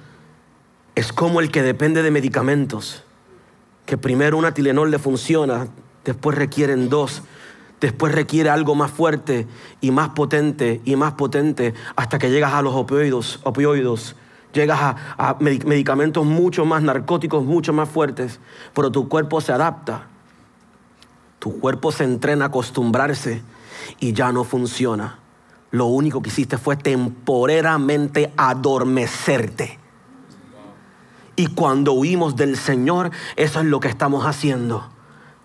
el que depende de medicamentos, que primero una Tylenol le funciona, después requieren 2, después requiere algo más fuerte y más potente hasta que llegas a los opioides. Llegas a medicamentos mucho más narcóticos, mucho más fuertes, pero tu cuerpo se adapta. Tu cuerpo se entrena a acostumbrarse y ya no funciona. Lo único que hiciste fue temporalmente adormecerte. Y cuando huimos del Señor, eso es lo que estamos haciendo.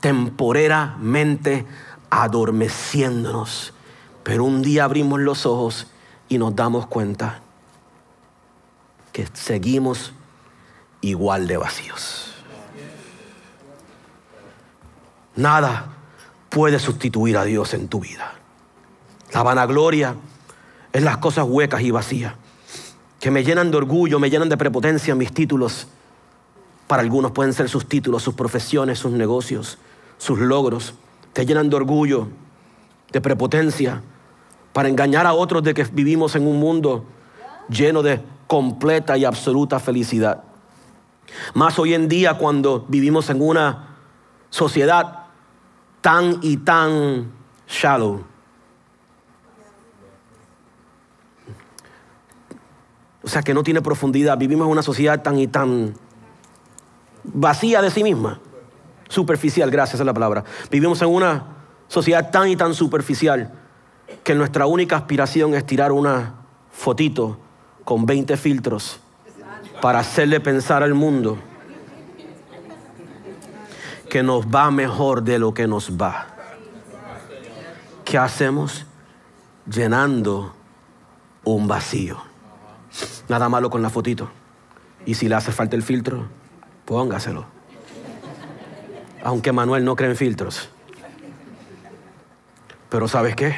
Temporalmente adormeciéndonos. Pero un día abrimos los ojos y nos damos cuenta que seguimos igual de vacíos. Nada puede sustituir a Dios en tu vida. La vanagloria es las cosas huecas y vacías que me llenan de orgullo, me llenan de prepotencia. Mis títulos, para algunos pueden ser sus títulos, sus profesiones, sus negocios, sus logros. Te llenan de orgullo, de prepotencia, para engañar a otros de que vivimos en un mundo lleno de completa y absoluta felicidad. Más hoy en día, cuando vivimos en una sociedad tan y tan shallow. O sea, que no tiene profundidad. Vivimos en una sociedad tan y tan vacía de sí misma. Superficial, gracias a la palabra. Vivimos en una sociedad tan y tan superficial que nuestra única aspiración es tirar una fotito con 20 filtros para hacerle pensar al mundo que nos va mejor de lo que nos va. ¿Qué hacemos? Llenando un vacío. Nada malo con la fotito. Y si le hace falta el filtro, póngaselo. Aunque Manuel no cree en filtros. Pero ¿sabes qué?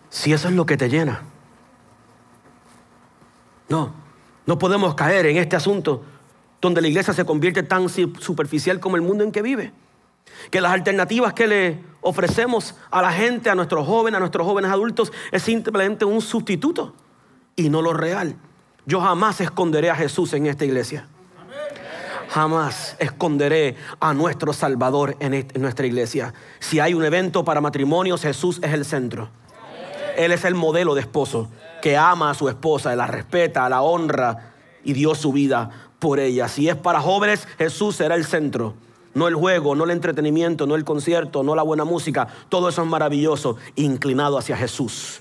Si eso es lo que te llena. No podemos caer en este asunto donde la iglesia se convierte tan superficial como el mundo en que vive. Que las alternativas que le ofrecemos a la gente, a nuestros jóvenes adultos, es simplemente un sustituto y no lo real. Yo jamás esconderé a Jesús en esta iglesia. Jamás esconderé a nuestro Salvador en nuestra iglesia. Si hay un evento para matrimonios, Jesús es el centro. Él es el modelo de esposo que ama a su esposa, la respeta, la honra y dio su vida por ella. Si es para jóvenes, Jesús será el centro. No el juego, no el entretenimiento, no el concierto, no la buena música. Todo eso es maravilloso, inclinado hacia Jesús.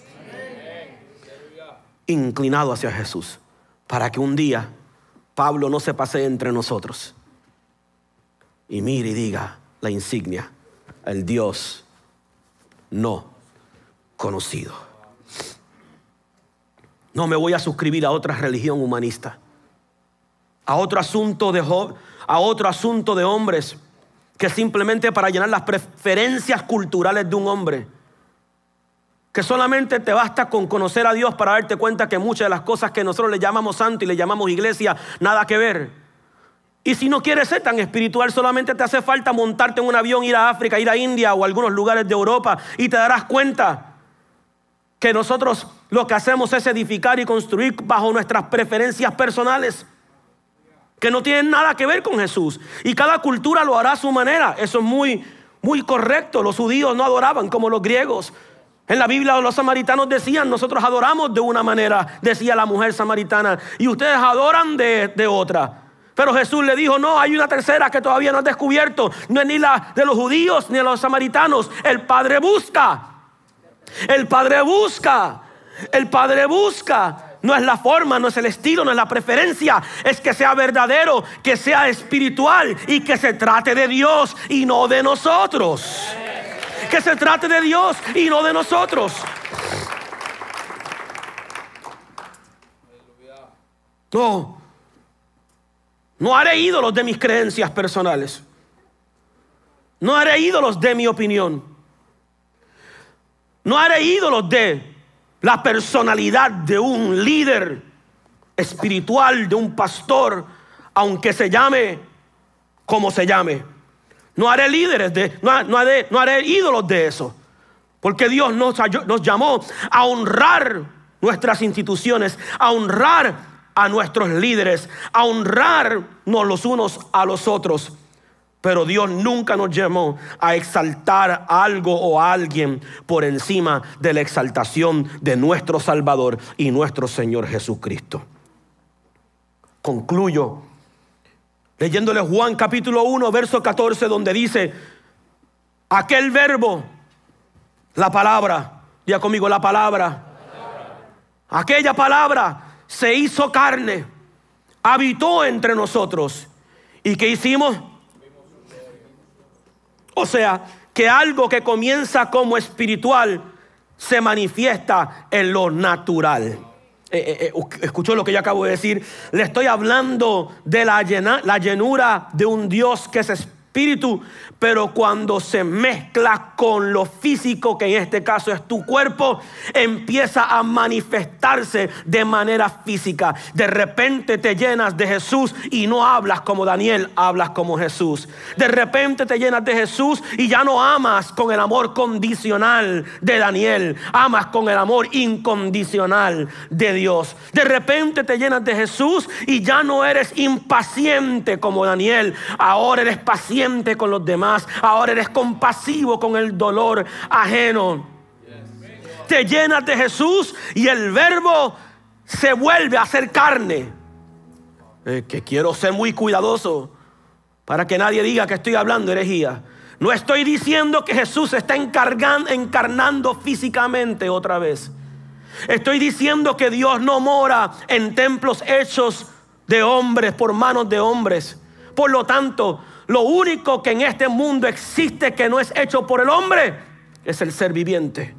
Inclinado hacia Jesús. Para que un día Pablo no se pasee entre nosotros y mire y diga la insignia: el Dios no conocido. No me voy a suscribir a otra religión humanista, a otro asunto de hombres que simplemente para llenar las preferencias culturales de un hombre, que solamente te basta con conocer a Dios para darte cuenta que muchas de las cosas que nosotros le llamamos santo y le llamamos iglesia, nada que ver. Y si no quieres ser tan espiritual, solamente te hace falta montarte en un avión, ir a África, ir a India o a algunos lugares de Europa, y te darás cuenta que nosotros lo que hacemos es edificar y construir bajo nuestras preferencias personales, que no tienen nada que ver con Jesús. Y cada cultura lo hará a su manera. Eso es muy correcto. Los judíos no adoraban como los griegos. En la Biblia los samaritanos decían: nosotros adoramos de una manera, decía la mujer samaritana, y ustedes adoran de otra. Pero Jesús le dijo: no, hay una tercera que todavía no has descubierto. No es ni la de los judíos ni de los samaritanos. El Padre busca. El Padre busca. El Padre busca. No es la forma, no es el estilo, no es la preferencia. Es que sea verdadero, que sea espiritual y que se trate de Dios y no de nosotros. Que se trate de Dios y no de nosotros. No haré ídolos de mis creencias personales. No haré ídolos de mi opinión. No haré ídolos de la personalidad de un líder espiritual, de un pastor, aunque se llame como se llame. No haré no haré ídolos de eso. Porque Dios nos llamó a honrar nuestras instituciones, a honrar a nuestros líderes, a honrarnos los unos a los otros. Pero Dios nunca nos llamó a exaltar algo o a alguien por encima de la exaltación de nuestro Salvador y nuestro Señor Jesucristo. Concluyo leyéndole Juan capítulo 1, verso 14, donde dice: aquel verbo, la palabra, diga conmigo, la palabra. Aquella palabra se hizo carne, habitó entre nosotros. ¿Y qué hicimos? O sea, que algo que comienza como espiritual se manifiesta en lo natural. Escuchó lo que yo acabo de decir. Le estoy hablando de la llenura de un Dios que es espíritu, pero cuando se mezcla con lo físico, que en este caso es tu cuerpo, empieza a manifestarse de manera física. De repente te llenas de Jesús y no hablas como Daniel, hablas como Jesús. De repente te llenas de Jesús y ya no amas con el amor condicional de Daniel, amas con el amor incondicional de Dios. De repente te llenas de Jesús y ya no eres impaciente como Daniel, ahora eres paciente con los demás, ahora eres compasivo con el dolor ajeno. Te llenas de Jesús y el verbo se vuelve a hacer carne. Que quiero ser muy cuidadoso para que nadie diga que estoy hablando herejía. No estoy diciendo que Jesús está encarnando físicamente otra vez. Estoy diciendo que Dios no mora en templos hechos de hombres, por manos de hombres. Por lo tanto, lo único que en este mundo existe que no es hecho por el hombre es el ser viviente.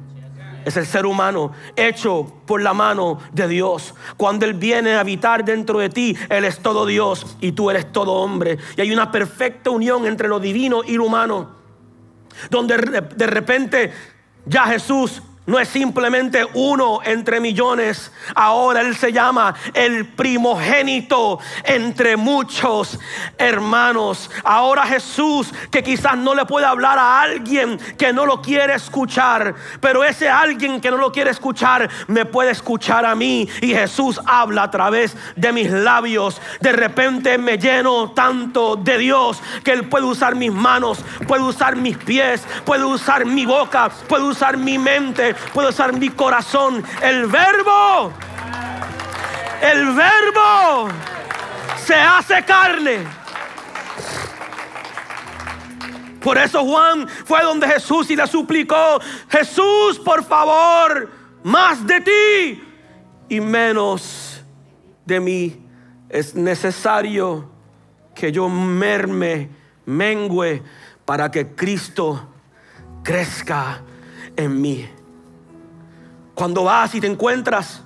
Es el ser humano hecho por la mano de Dios. Cuando Él viene a habitar dentro de ti, Él es todo Dios y tú eres todo hombre. Y hay una perfecta unión entre lo divino y lo humano, donde de repente ya Jesús no es simplemente uno entre millones. Ahora Él se llama el primogénito entre muchos hermanos. Ahora Jesús, que quizás no le puede hablar a alguien que no lo quiere escuchar, pero ese alguien que no lo quiere escuchar me puede escuchar a mí. Y Jesús habla a través de mis labios. De repente me lleno tanto de Dios que Él puede usar mis manos, puede usar mis pies, puede usar mi boca, puede usar mi mente, puedo usar mi corazón. El verbo se hace carne. Por eso Juan fue donde Jesús y le suplicó: Jesús, por favor, más de ti y menos de mí. Es necesario que yo mengue para que Cristo crezca en mí. Cuando vas y te encuentras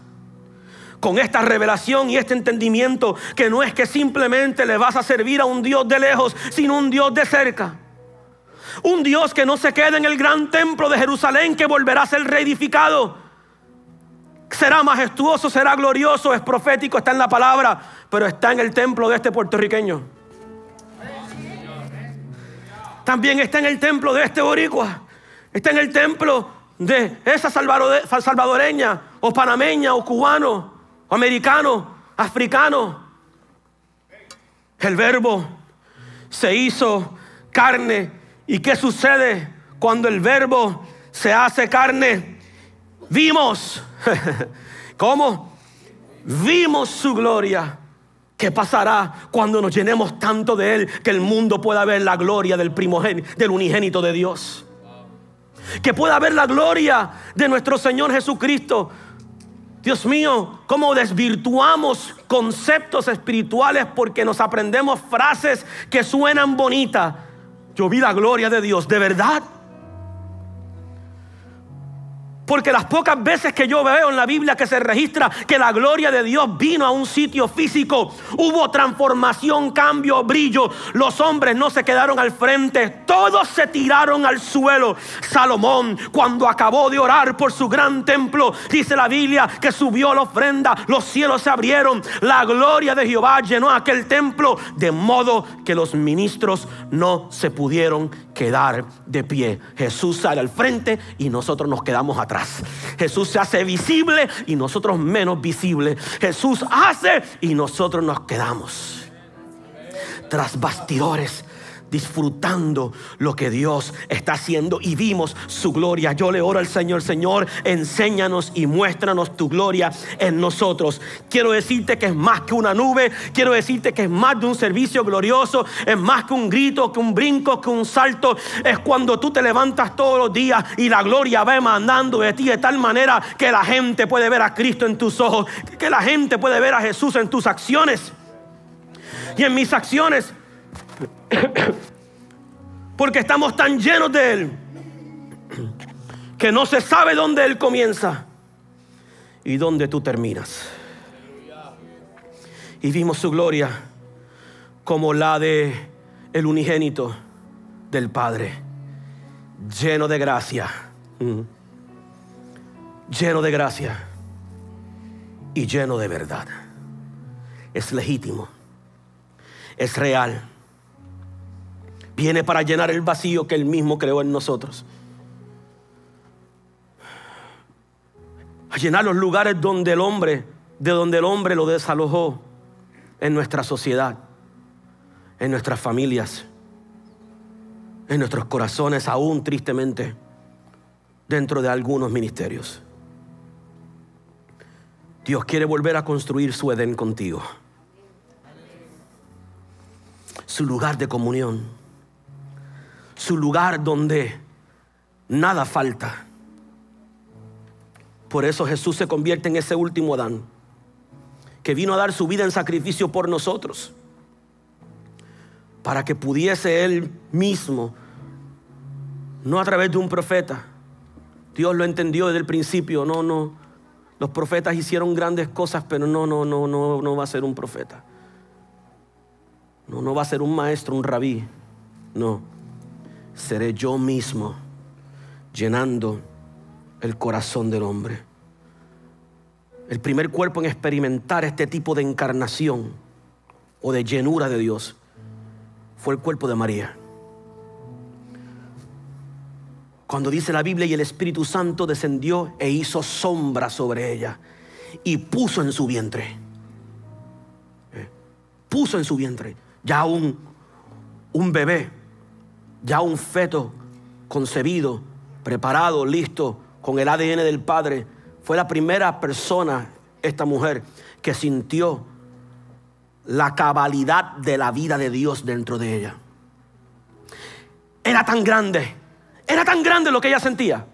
con esta revelación y este entendimiento, que no es que simplemente le vas a servir a un Dios de lejos, sino un Dios de cerca. Un Dios que no se queda en el gran templo de Jerusalén, que volverá a ser reedificado. Será majestuoso, será glorioso, es profético, está en la palabra, pero está en el templo de este puertorriqueño. También está en el templo de este boricua. Está en el templo de esa salvadoreña, o panameña, o cubano, o americano, africano. El verbo se hizo carne. ¿Y qué sucede cuando el verbo se hace carne? Vimos. ¿Cómo? Vimos su gloria. ¿Qué pasará cuando nos llenemos tanto de Él que el mundo pueda ver la gloria del primogénito, del unigénito de Dios? Que pueda ver la gloria de nuestro Señor Jesucristo. Dios mío, cómo desvirtuamos conceptos espirituales porque nos aprendemos frases que suenan bonitas. Yo vi la gloria de Dios, ¿de verdad? Porque las pocas veces que yo veo en la Biblia que se registra que la gloria de Dios vino a un sitio físico, hubo transformación, cambio, brillo. Los hombres no se quedaron al frente, todos se tiraron al suelo. Salomón, cuando acabó de orar por su gran templo, dice la Biblia que subió la ofrenda, los cielos se abrieron, la gloria de Jehová llenó aquel templo, de modo que los ministros no se pudieron quedar de pie. Jesús sale al frente y nosotros nos quedamos atrás. Jesús se hace visible y nosotros menos visibles. Jesús hace y nosotros nos quedamos tras bastidores, disfrutando lo que Dios está haciendo, y vimos su gloria. Yo le oro al Señor: Señor, enséñanos y muéstranos tu gloria en nosotros. Quiero decirte que es más que una nube, quiero decirte que es más de un servicio glorioso, es más que un grito, que un brinco, que un salto. Es cuando tú te levantas todos los días y la gloria va emanando de ti de tal manera que la gente puede ver a Cristo en tus ojos, que la gente puede ver a Jesús en tus acciones y en mis acciones. Porque estamos tan llenos de Él que no se sabe dónde Él comienza y dónde tú terminas. Y vimos su gloria como la de el unigénito del Padre, lleno de gracia, lleno de gracia y lleno de verdad. Es legítimo, es real. Viene para llenar el vacío que Él mismo creó en nosotros. A llenar los lugares de donde el hombre lo desalojó en nuestra sociedad, en nuestras familias, en nuestros corazones, aún tristemente, dentro de algunos ministerios. Dios quiere volver a construir su Edén contigo. Su lugar de comunión. Su lugar donde nada falta. Por eso Jesús se convierte en ese último Adán, que vino a dar su vida en sacrificio por nosotros, para que pudiese Él mismo, no a través de un profeta. Dios lo entendió desde el principio. No, los profetas hicieron grandes cosas, pero no va a ser un profeta. No va a ser un maestro, un rabí. No. Seré yo mismo llenando el corazón del hombre. El primer cuerpo en experimentar este tipo de encarnación o de llenura de Dios fue el cuerpo de María. Cuando dice la Biblia, y el Espíritu Santo descendió e hizo sombra sobre ella y puso en su vientre. Puso en su vientre ya un bebé, ya un feto concebido, preparado, listo, con el ADN del Padre. Fue la primera persona, esta mujer, que sintió la cabalidad de la vida de Dios dentro de ella. Era tan grande lo que ella sentía.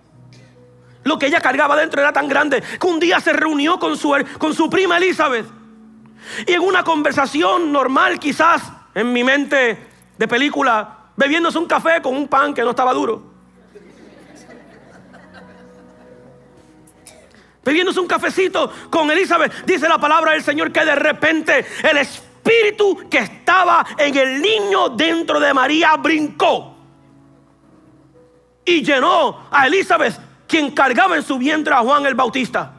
Lo que ella cargaba dentro era tan grande que un día se reunió con su prima Elizabeth. Y en una conversación normal, quizás en mi mente de película, bebiéndose un café con un pan que no estaba duro. Bebiéndose un cafecito con Elizabeth, dice la palabra del Señor que de repente el espíritu que estaba en el niño dentro de María brincó y llenó a Elizabeth, quien cargaba en su vientre a Juan el Bautista.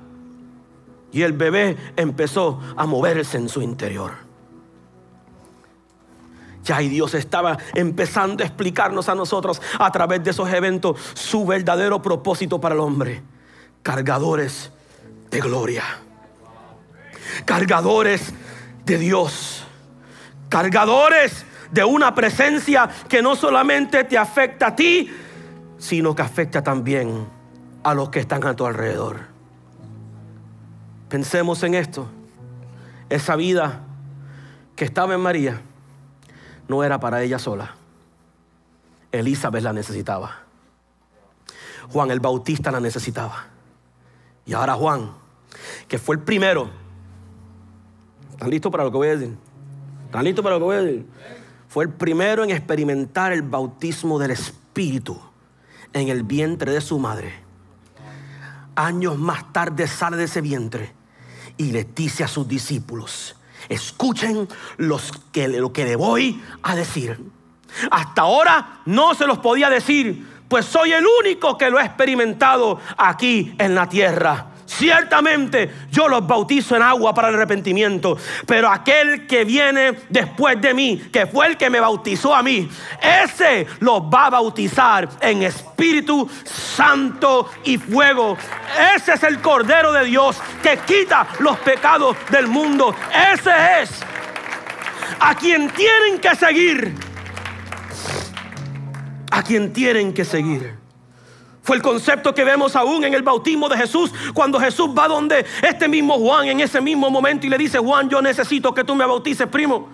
Y el bebé empezó a moverse en su interior. Ya y Dios estaba empezando a explicarnos a nosotros a través de esos eventos su verdadero propósito para el hombre. Cargadores de gloria, cargadores de Dios, cargadores de una presencia que no solamente te afecta a ti, sino que afecta también a los que están a tu alrededor. Pensemos en esto. Esa vida que estaba en María no era para ella sola. Elizabeth la necesitaba. Juan el Bautista la necesitaba. Y ahora Juan, que fue el primero. ¿Están listos para lo que voy a decir? ¿Están listos para lo que voy a decir? Fue el primero en experimentar el bautismo del Espíritu en el vientre de su madre. Años más tarde sale de ese vientre y les dice a sus discípulos: escuchen lo que le voy a decir. Hasta ahora no se los podía decir, pues soy el único que lo he experimentado aquí en la tierra. Ciertamente yo los bautizo en agua para el arrepentimiento, pero aquel que viene después de mí, que fue el que me bautizó a mí, ese los va a bautizar en Espíritu Santo y fuego. Ese es el Cordero de Dios que quita los pecados del mundo. Ese es a quien tienen que seguir. A quien tienen que seguir. Fue el concepto que vemos aún en el bautismo de Jesús, cuando Jesús va donde este mismo Juan en ese mismo momento y le dice: Juan, yo necesito que tú me bautices, primo.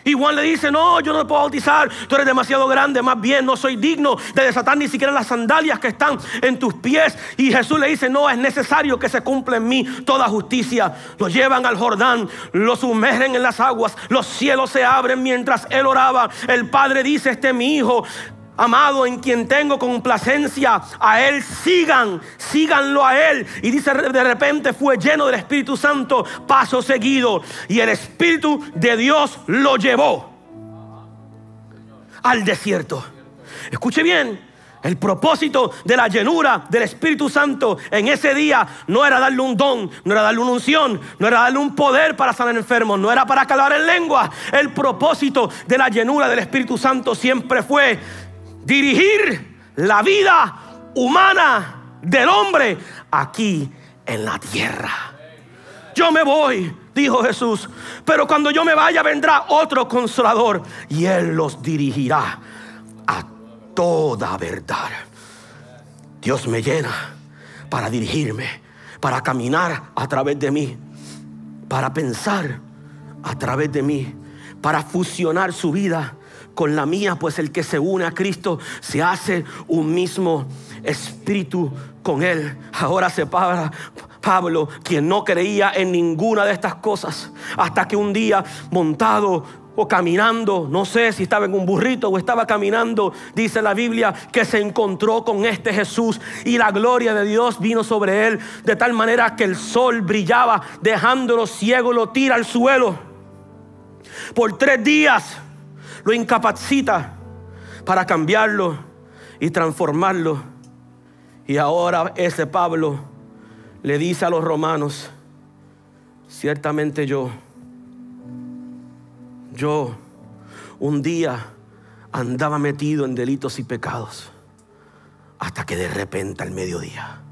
Y Juan le dice: no, yo no te puedo bautizar, tú eres demasiado grande, más bien no soy digno de desatar ni siquiera las sandalias que están en tus pies. Y Jesús le dice: no, es necesario que se cumpla en mí toda justicia. Lo llevan al Jordán, lo sumergen en las aguas, los cielos se abren mientras él oraba. El Padre dice: este es mi Hijo amado, en quien tengo complacencia. A él síganlo a él. Y dice: de repente fue lleno del Espíritu Santo paso seguido, y el Espíritu de Dios lo llevó al desierto. Escuche bien, el propósito de la llenura del Espíritu Santo en ese día no era darle un don, no era darle una unción, no era darle un poder para sanar enfermos, no era para hablar en lengua. El propósito de la llenura del Espíritu Santo siempre fue dirigir la vida humana del hombre aquí en la tierra. Yo me voy, dijo Jesús, pero cuando yo me vaya vendrá otro Consolador y Él los dirigirá a toda verdad. Dios me llena para dirigirme, para caminar a través de mí, para pensar a través de mí, para fusionar su vida con la mía, pues el que se une a Cristo se hace un mismo espíritu con Él. Ahora se para Pablo, quien no creía en ninguna de estas cosas, hasta que un día, montado o caminando, no sé si estaba en un burrito o estaba caminando, dice la Biblia que se encontró con este Jesús y la gloria de Dios vino sobre él, de tal manera que el sol brillaba, dejándolo ciego, lo tira al suelo. Por 3 días lo incapacita para cambiarlo y transformarlo. Y ahora ese Pablo le dice a los romanos: ciertamente yo un día andaba metido en delitos y pecados, hasta que de repente al mediodía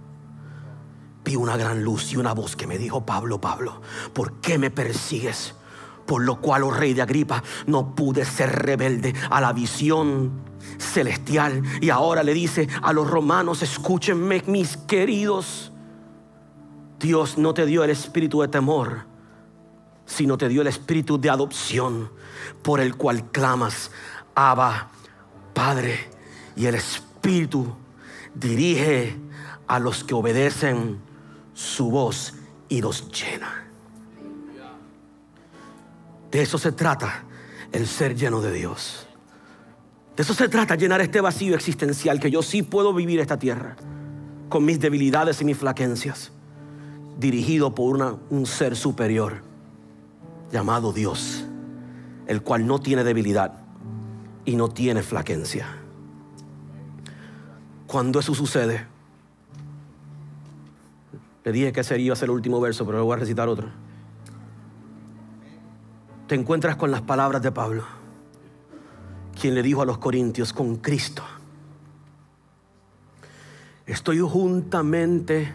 vi una gran luz y una voz que me dijo: Pablo, Pablo, ¿por qué me persigues? Por lo cual, oh rey de Agripa, no pude ser rebelde a la visión celestial. Y ahora le dice a los romanos: escúchenme, mis queridos, Dios no te dio el espíritu de temor, sino te dio el espíritu de adopción, por el cual clamas: Abba, Padre. Y el espíritu dirige a los que obedecen su voz y los llena. De eso se trata el ser lleno de Dios. De eso se trata, llenar este vacío existencial, que yo sí puedo vivir esta tierra con mis debilidades y mis flaquencias, dirigido por un ser superior llamado Dios, el cual no tiene debilidad y no tiene flaquencia. Cuando eso sucede, le dije que ese iba a ser el último verso, pero le voy a recitar otro. Te encuentras con las palabras de Pablo, quien le dijo a los corintios: con Cristo estoy juntamente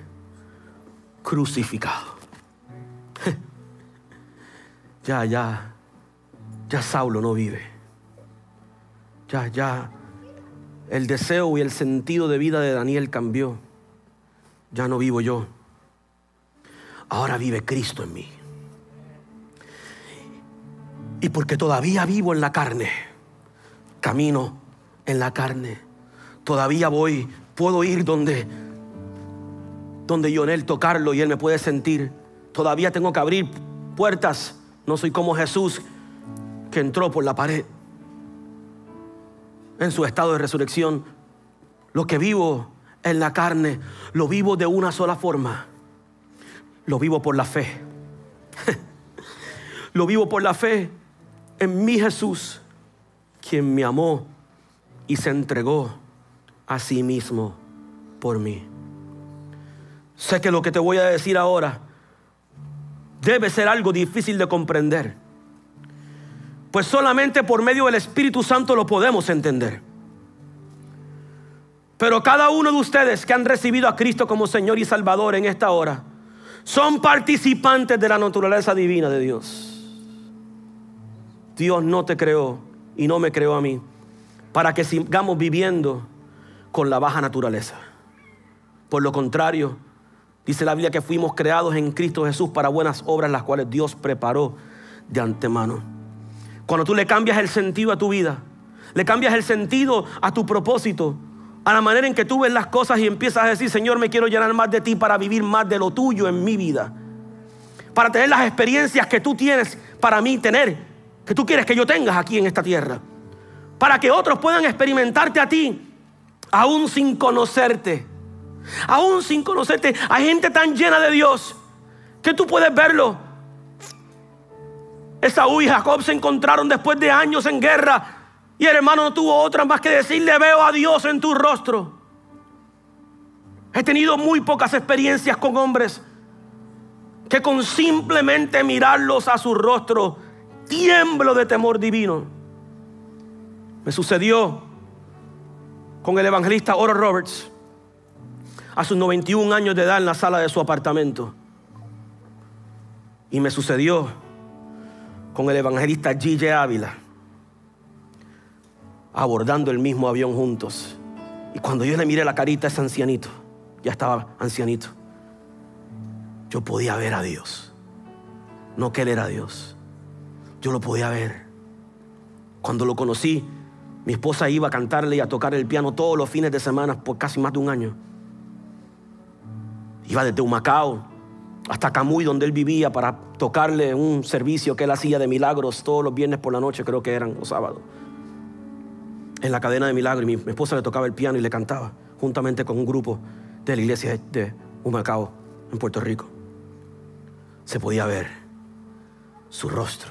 crucificado. Ya Saulo no vive. Ya el deseo y el sentido de vida de Daniel cambió. Ya no vivo yo. Ahora vive Cristo en mí. Y porque todavía vivo en la carne, camino en la carne. Todavía puedo ir donde Lionel, tocarlo y él me puede sentir. Todavía tengo que abrir puertas. No soy como Jesús, que entró por la pared en su estado de resurrección. Lo que vivo en la carne, lo vivo de una sola forma. Lo vivo por la fe. Lo vivo por la fe en mi Jesús, quien me amó y se entregó a sí mismo por mí. Sé que lo que te voy a decir ahora debe ser algo difícil de comprender, pues solamente por medio del Espíritu Santo lo podemos entender. Pero cada uno de ustedes que han recibido a Cristo como Señor y Salvador en esta hora son participantes de la naturaleza divina de Dios. Dios no te creó y no me creó a mí para que sigamos viviendo con la baja naturaleza. Por lo contrario, dice la Biblia que fuimos creados en Cristo Jesús para buenas obras, las cuales Dios preparó de antemano. Cuando tú le cambias el sentido a tu vida, le cambias el sentido a tu propósito, a la manera en que tú ves las cosas, y empiezas a decir: Señor, me quiero llenar más de ti para vivir más de lo tuyo en mi vida, para tener las experiencias que tú tienes para mí tener, que tú quieres que yo tengas aquí en esta tierra, para que otros puedan experimentarte a ti, aún sin conocerte. Aún sin conocerte. Hay gente tan llena de Dios que tú puedes verlo. Esaú y Jacob se encontraron después de años en guerra, y el hermano no tuvo otra más que decirle: veo a Dios en tu rostro. He tenido muy pocas experiencias con hombres que con simplemente mirarlos a su rostro tiemblo de temor divino. Me sucedió con el evangelista Oral Roberts a sus 91 años de edad en la sala de su apartamento. Y me sucedió con el evangelista G.J. Ávila, abordando el mismo avión juntos. Y cuando yo le miré la carita a ese ancianito, ya estaba ancianito, yo podía ver a Dios. No que él era Dios, yo lo podía ver. Cuando lo conocí, mi esposa iba a cantarle y a tocar el piano todos los fines de semana por casi más de un año. Iba desde Humacao hasta Camuy, donde él vivía, para tocarle un servicio que él hacía de milagros todos los viernes por la noche, creo que eran, o sábados, en la cadena de milagros. Y mi esposa le tocaba el piano y le cantaba, juntamente con un grupo de la iglesia de Humacao, en Puerto Rico. Se podía ver su rostro,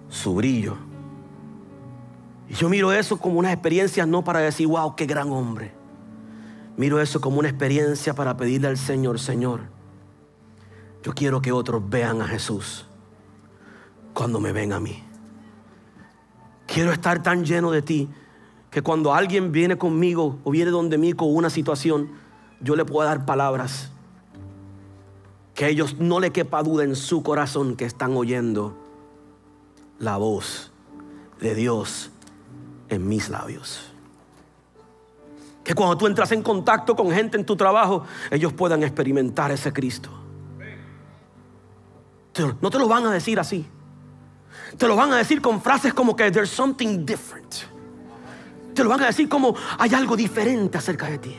su brillo. Y yo miro eso como unas experiencias, no para decir: wow, qué gran hombre. Miro eso como una experiencia para pedirle al Señor: Señor, yo quiero que otros vean a Jesús cuando me ven a mí. Quiero estar tan lleno de ti que cuando alguien viene conmigo o viene donde mí con una situación, yo le pueda dar palabras que a ellos no le quepa duda en su corazón que están oyendo la voz de Dios en mis labios. Que cuando tú entras en contacto con gente en tu trabajo, ellos puedan experimentar ese Cristo. No te lo van a decir así. Te lo van a decir con frases como que there's something different. Te lo van a decir como hay algo diferente acerca de ti.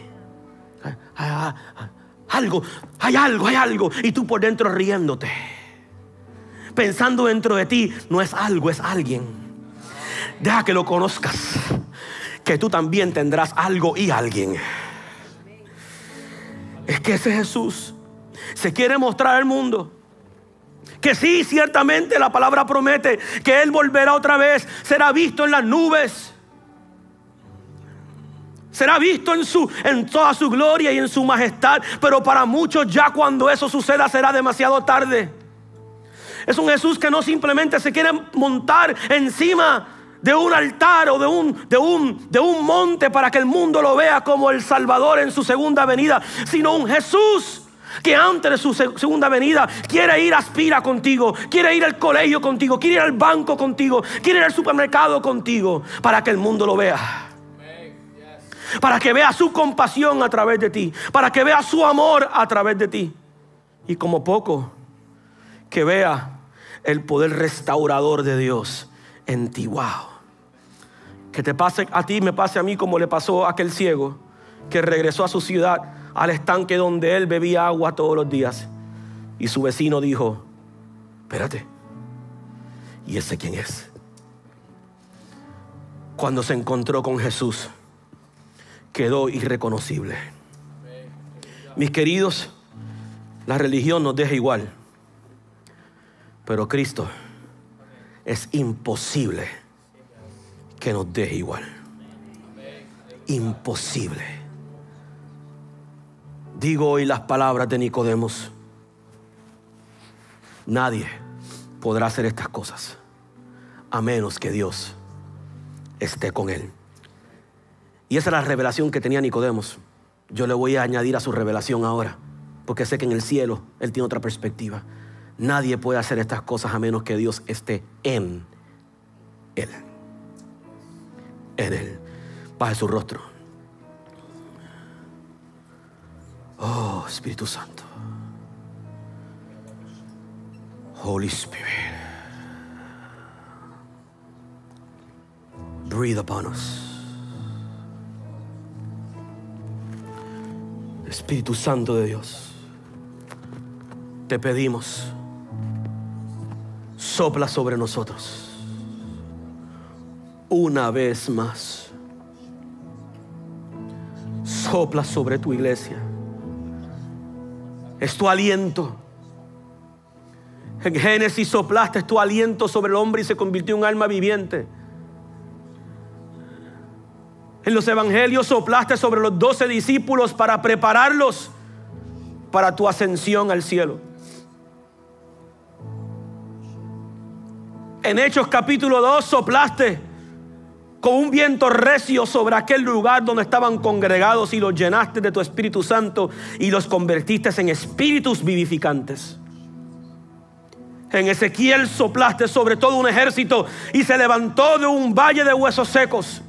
Hay algo. Y tú por dentro riéndote, pensando dentro de ti, no es algo, es alguien. Deja que lo conozcas, que tú también tendrás algo y alguien. Es que ese Jesús se quiere mostrar al mundo. Que sí, ciertamente la palabra promete que Él volverá otra vez, será visto en las nubes, será visto en toda su gloria y en su majestad. Pero para muchos ya cuando eso suceda será demasiado tarde. Es un Jesús que no simplemente se quiere montar encima de un altar o de un monte para que el mundo lo vea como el Salvador en su segunda venida, sino un Jesús que antes de su segunda venida quiere ir a Aspira contigo, quiere ir al colegio contigo, quiere ir al banco contigo, quiere ir al supermercado contigo, para que el mundo lo vea, para que vea su compasión a través de ti, para que vea su amor a través de ti, y como poco, que vea el poder restaurador de Dios en ti. Wow. Que te pase a ti, me pase a mí como le pasó a aquel ciego que regresó a su ciudad, al estanque donde él bebía agua todos los días, y su vecino dijo: espérate, ¿y ese quién es? Cuando se encontró con Jesús, quedó irreconocible. Mis queridos, la religión nos deja igual, pero Cristo es imposible que nos deje igual. Imposible. Digo hoy las palabras de Nicodemos: nadie podrá hacer estas cosas a menos que Dios esté con él. Y esa es la revelación que tenía Nicodemos. Yo le voy a añadir a su revelación ahora, porque sé que en el cielo él tiene otra perspectiva. Nadie puede hacer estas cosas a menos que Dios esté en él. En él. Baje su rostro. Oh, Espíritu Santo. Holy Spirit, breathe upon us. Espíritu Santo de Dios, te pedimos, sopla sobre nosotros una vez más. Sopla sobre tu iglesia. Es tu aliento. En Génesis soplaste tu aliento sobre el hombre y se convirtió en un alma viviente. En los evangelios soplaste sobre los 12 discípulos para prepararlos para tu ascensión al cielo. En Hechos capítulo 2 soplaste con un viento recio sobre aquel lugar donde estaban congregados y los llenaste de tu Espíritu Santo y los convertiste en espíritus vivificantes. En Ezequiel soplaste sobre todo un ejército y se levantó de un valle de huesos secos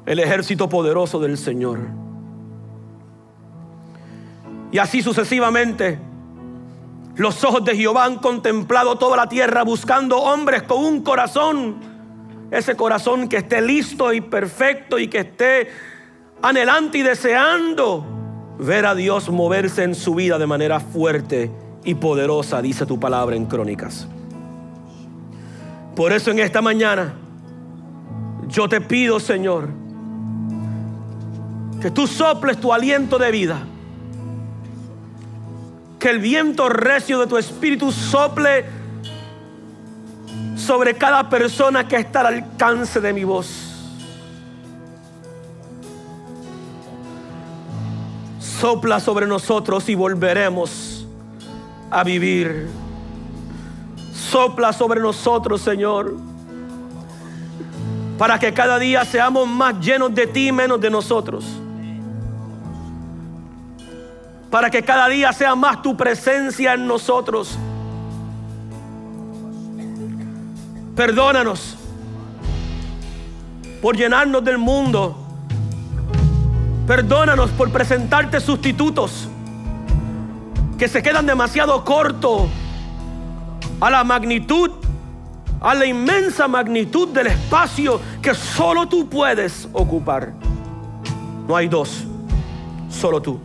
el ejército poderoso del Señor. Y así sucesivamente, los ojos de Jehová han contemplado toda la tierra, buscando hombres con un corazón, ese corazón que esté listo y perfecto y que esté anhelante y deseando ver a Dios moverse en su vida de manera fuerte y poderosa, dice tu palabra en Crónicas. Por eso en esta mañana yo te pido, Señor, que tú soples tu aliento de vida, que el viento recio de tu Espíritu sople sobre cada persona que está al alcance de mi voz. Sopla sobre nosotros y volveremos a vivir. Sopla sobre nosotros, Señor, para que cada día seamos más llenos de ti y menos de nosotros. Para que cada día sea más tu presencia en nosotros. Perdónanos por llenarnos del mundo. Perdónanos por presentarte sustitutos que se quedan demasiado cortos a la magnitud, a la inmensa magnitud del espacio que solo tú puedes ocupar. No hay dos, solo tú.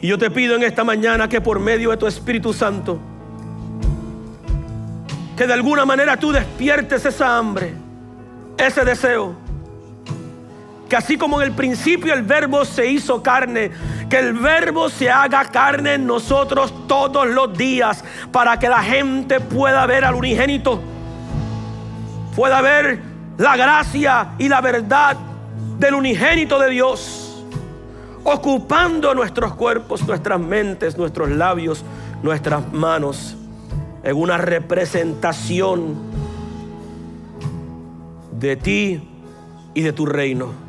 Y yo te pido en esta mañana que por medio de tu Espíritu Santo, que de alguna manera tú despiertes esa hambre, ese deseo. Que así como en el principio el Verbo se hizo carne, que el Verbo se haga carne en nosotros todos los días, para que la gente pueda ver al unigénito, pueda ver la gracia y la verdad del unigénito de Dios, ocupando nuestros cuerpos, nuestras mentes, nuestros labios, nuestras manos, en una representación de ti y de tu reino.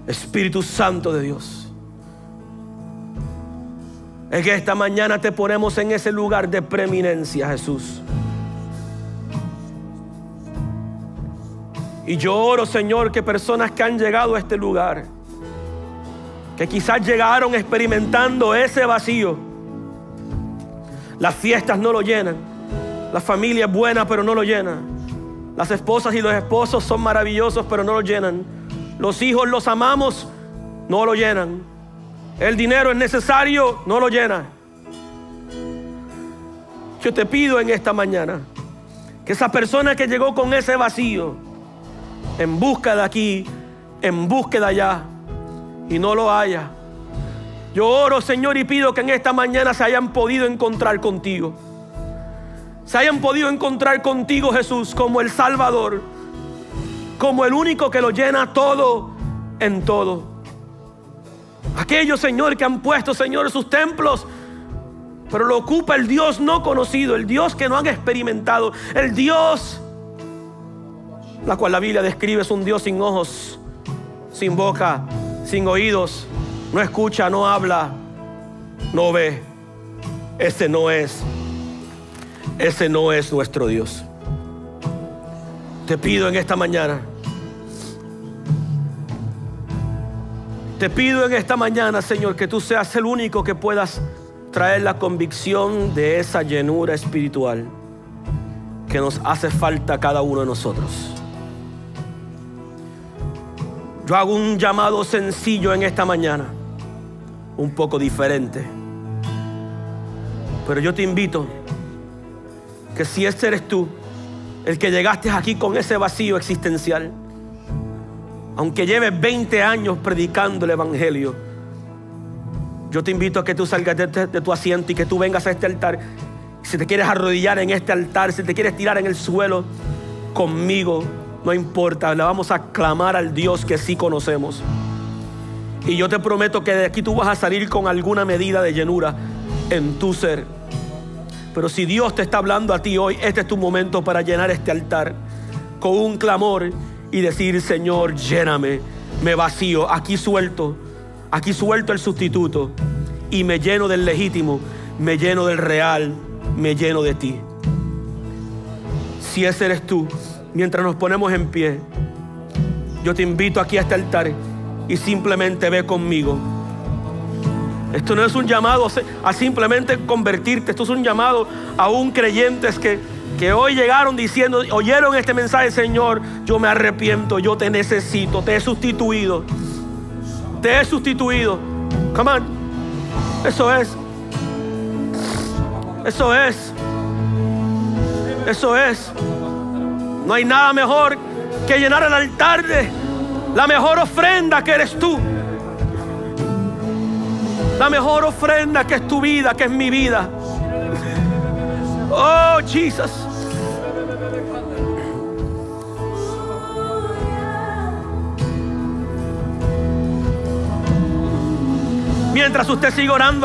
Espíritu Santo de Dios, es que esta mañana te ponemos en ese lugar de preeminencia, Jesús. Y yo oro, Señor, que personas que han llegado a este lugar, que quizás llegaron experimentando ese vacío, las fiestas no lo llenan, la familia es buena pero no lo llena, las esposas y los esposos son maravillosos pero no lo llenan, los hijos los amamos, no lo llenan, el dinero es necesario, no lo llena. Yo te pido en esta mañana que esa persona que llegó con ese vacío, en busca de aquí, en búsqueda allá, y no lo haya, yo oro, Señor, y pido que en esta mañana se hayan podido encontrar contigo. Se hayan podido encontrar contigo, Jesús, como el Salvador, como el único que lo llena todo en todo. Aquellos, Señor, que han puesto, Señor, sus templos, pero lo ocupa el Dios no conocido, el Dios que no han experimentado, el Dios, la cual la Biblia describe es un Dios sin ojos, sin boca, sin oídos, no escucha, no habla, no ve. Ese no es nuestro Dios. Te pido en esta mañana, Señor, que tú seas el único que puedas traer la convicción de esa llenura espiritual que nos hace falta a cada uno de nosotros. Yo hago un llamado sencillo en esta mañana, un poco diferente, pero yo te invito que si ese eres tú, el que llegaste aquí con ese vacío existencial, aunque lleves 20 años predicando el Evangelio, yo te invito a que tú salgas de tu asiento y que tú vengas a este altar. Si te quieres arrodillar en este altar, si te quieres tirar en el suelo conmigo, no importa, le vamos a clamar al Dios que sí conocemos. Y yo te prometo que de aquí tú vas a salir con alguna medida de llenura en tu ser. Pero si Dios te está hablando a ti hoy, este es tu momento para llenar este altar con un clamor y decir: Señor, lléname, me vacío, aquí suelto el sustituto y me lleno del legítimo, me lleno del real, me lleno de ti. Si ese eres tú, mientras nos ponemos en pie, yo te invito aquí a este altar y simplemente ve conmigo. Esto no es un llamado a simplemente convertirte. Esto es un llamado a un creyentes que hoy llegaron diciendo, oyeron este mensaje: Señor, yo me arrepiento, yo te necesito, te he sustituido. Te he sustituido. Come on. Eso es. Eso es. Eso es. No hay nada mejor que llenar el altar de la mejor ofrenda que eres tú. La mejor ofrenda que es tu vida, que es mi vida. Oh, Jesus. Mientras usted sigue orando,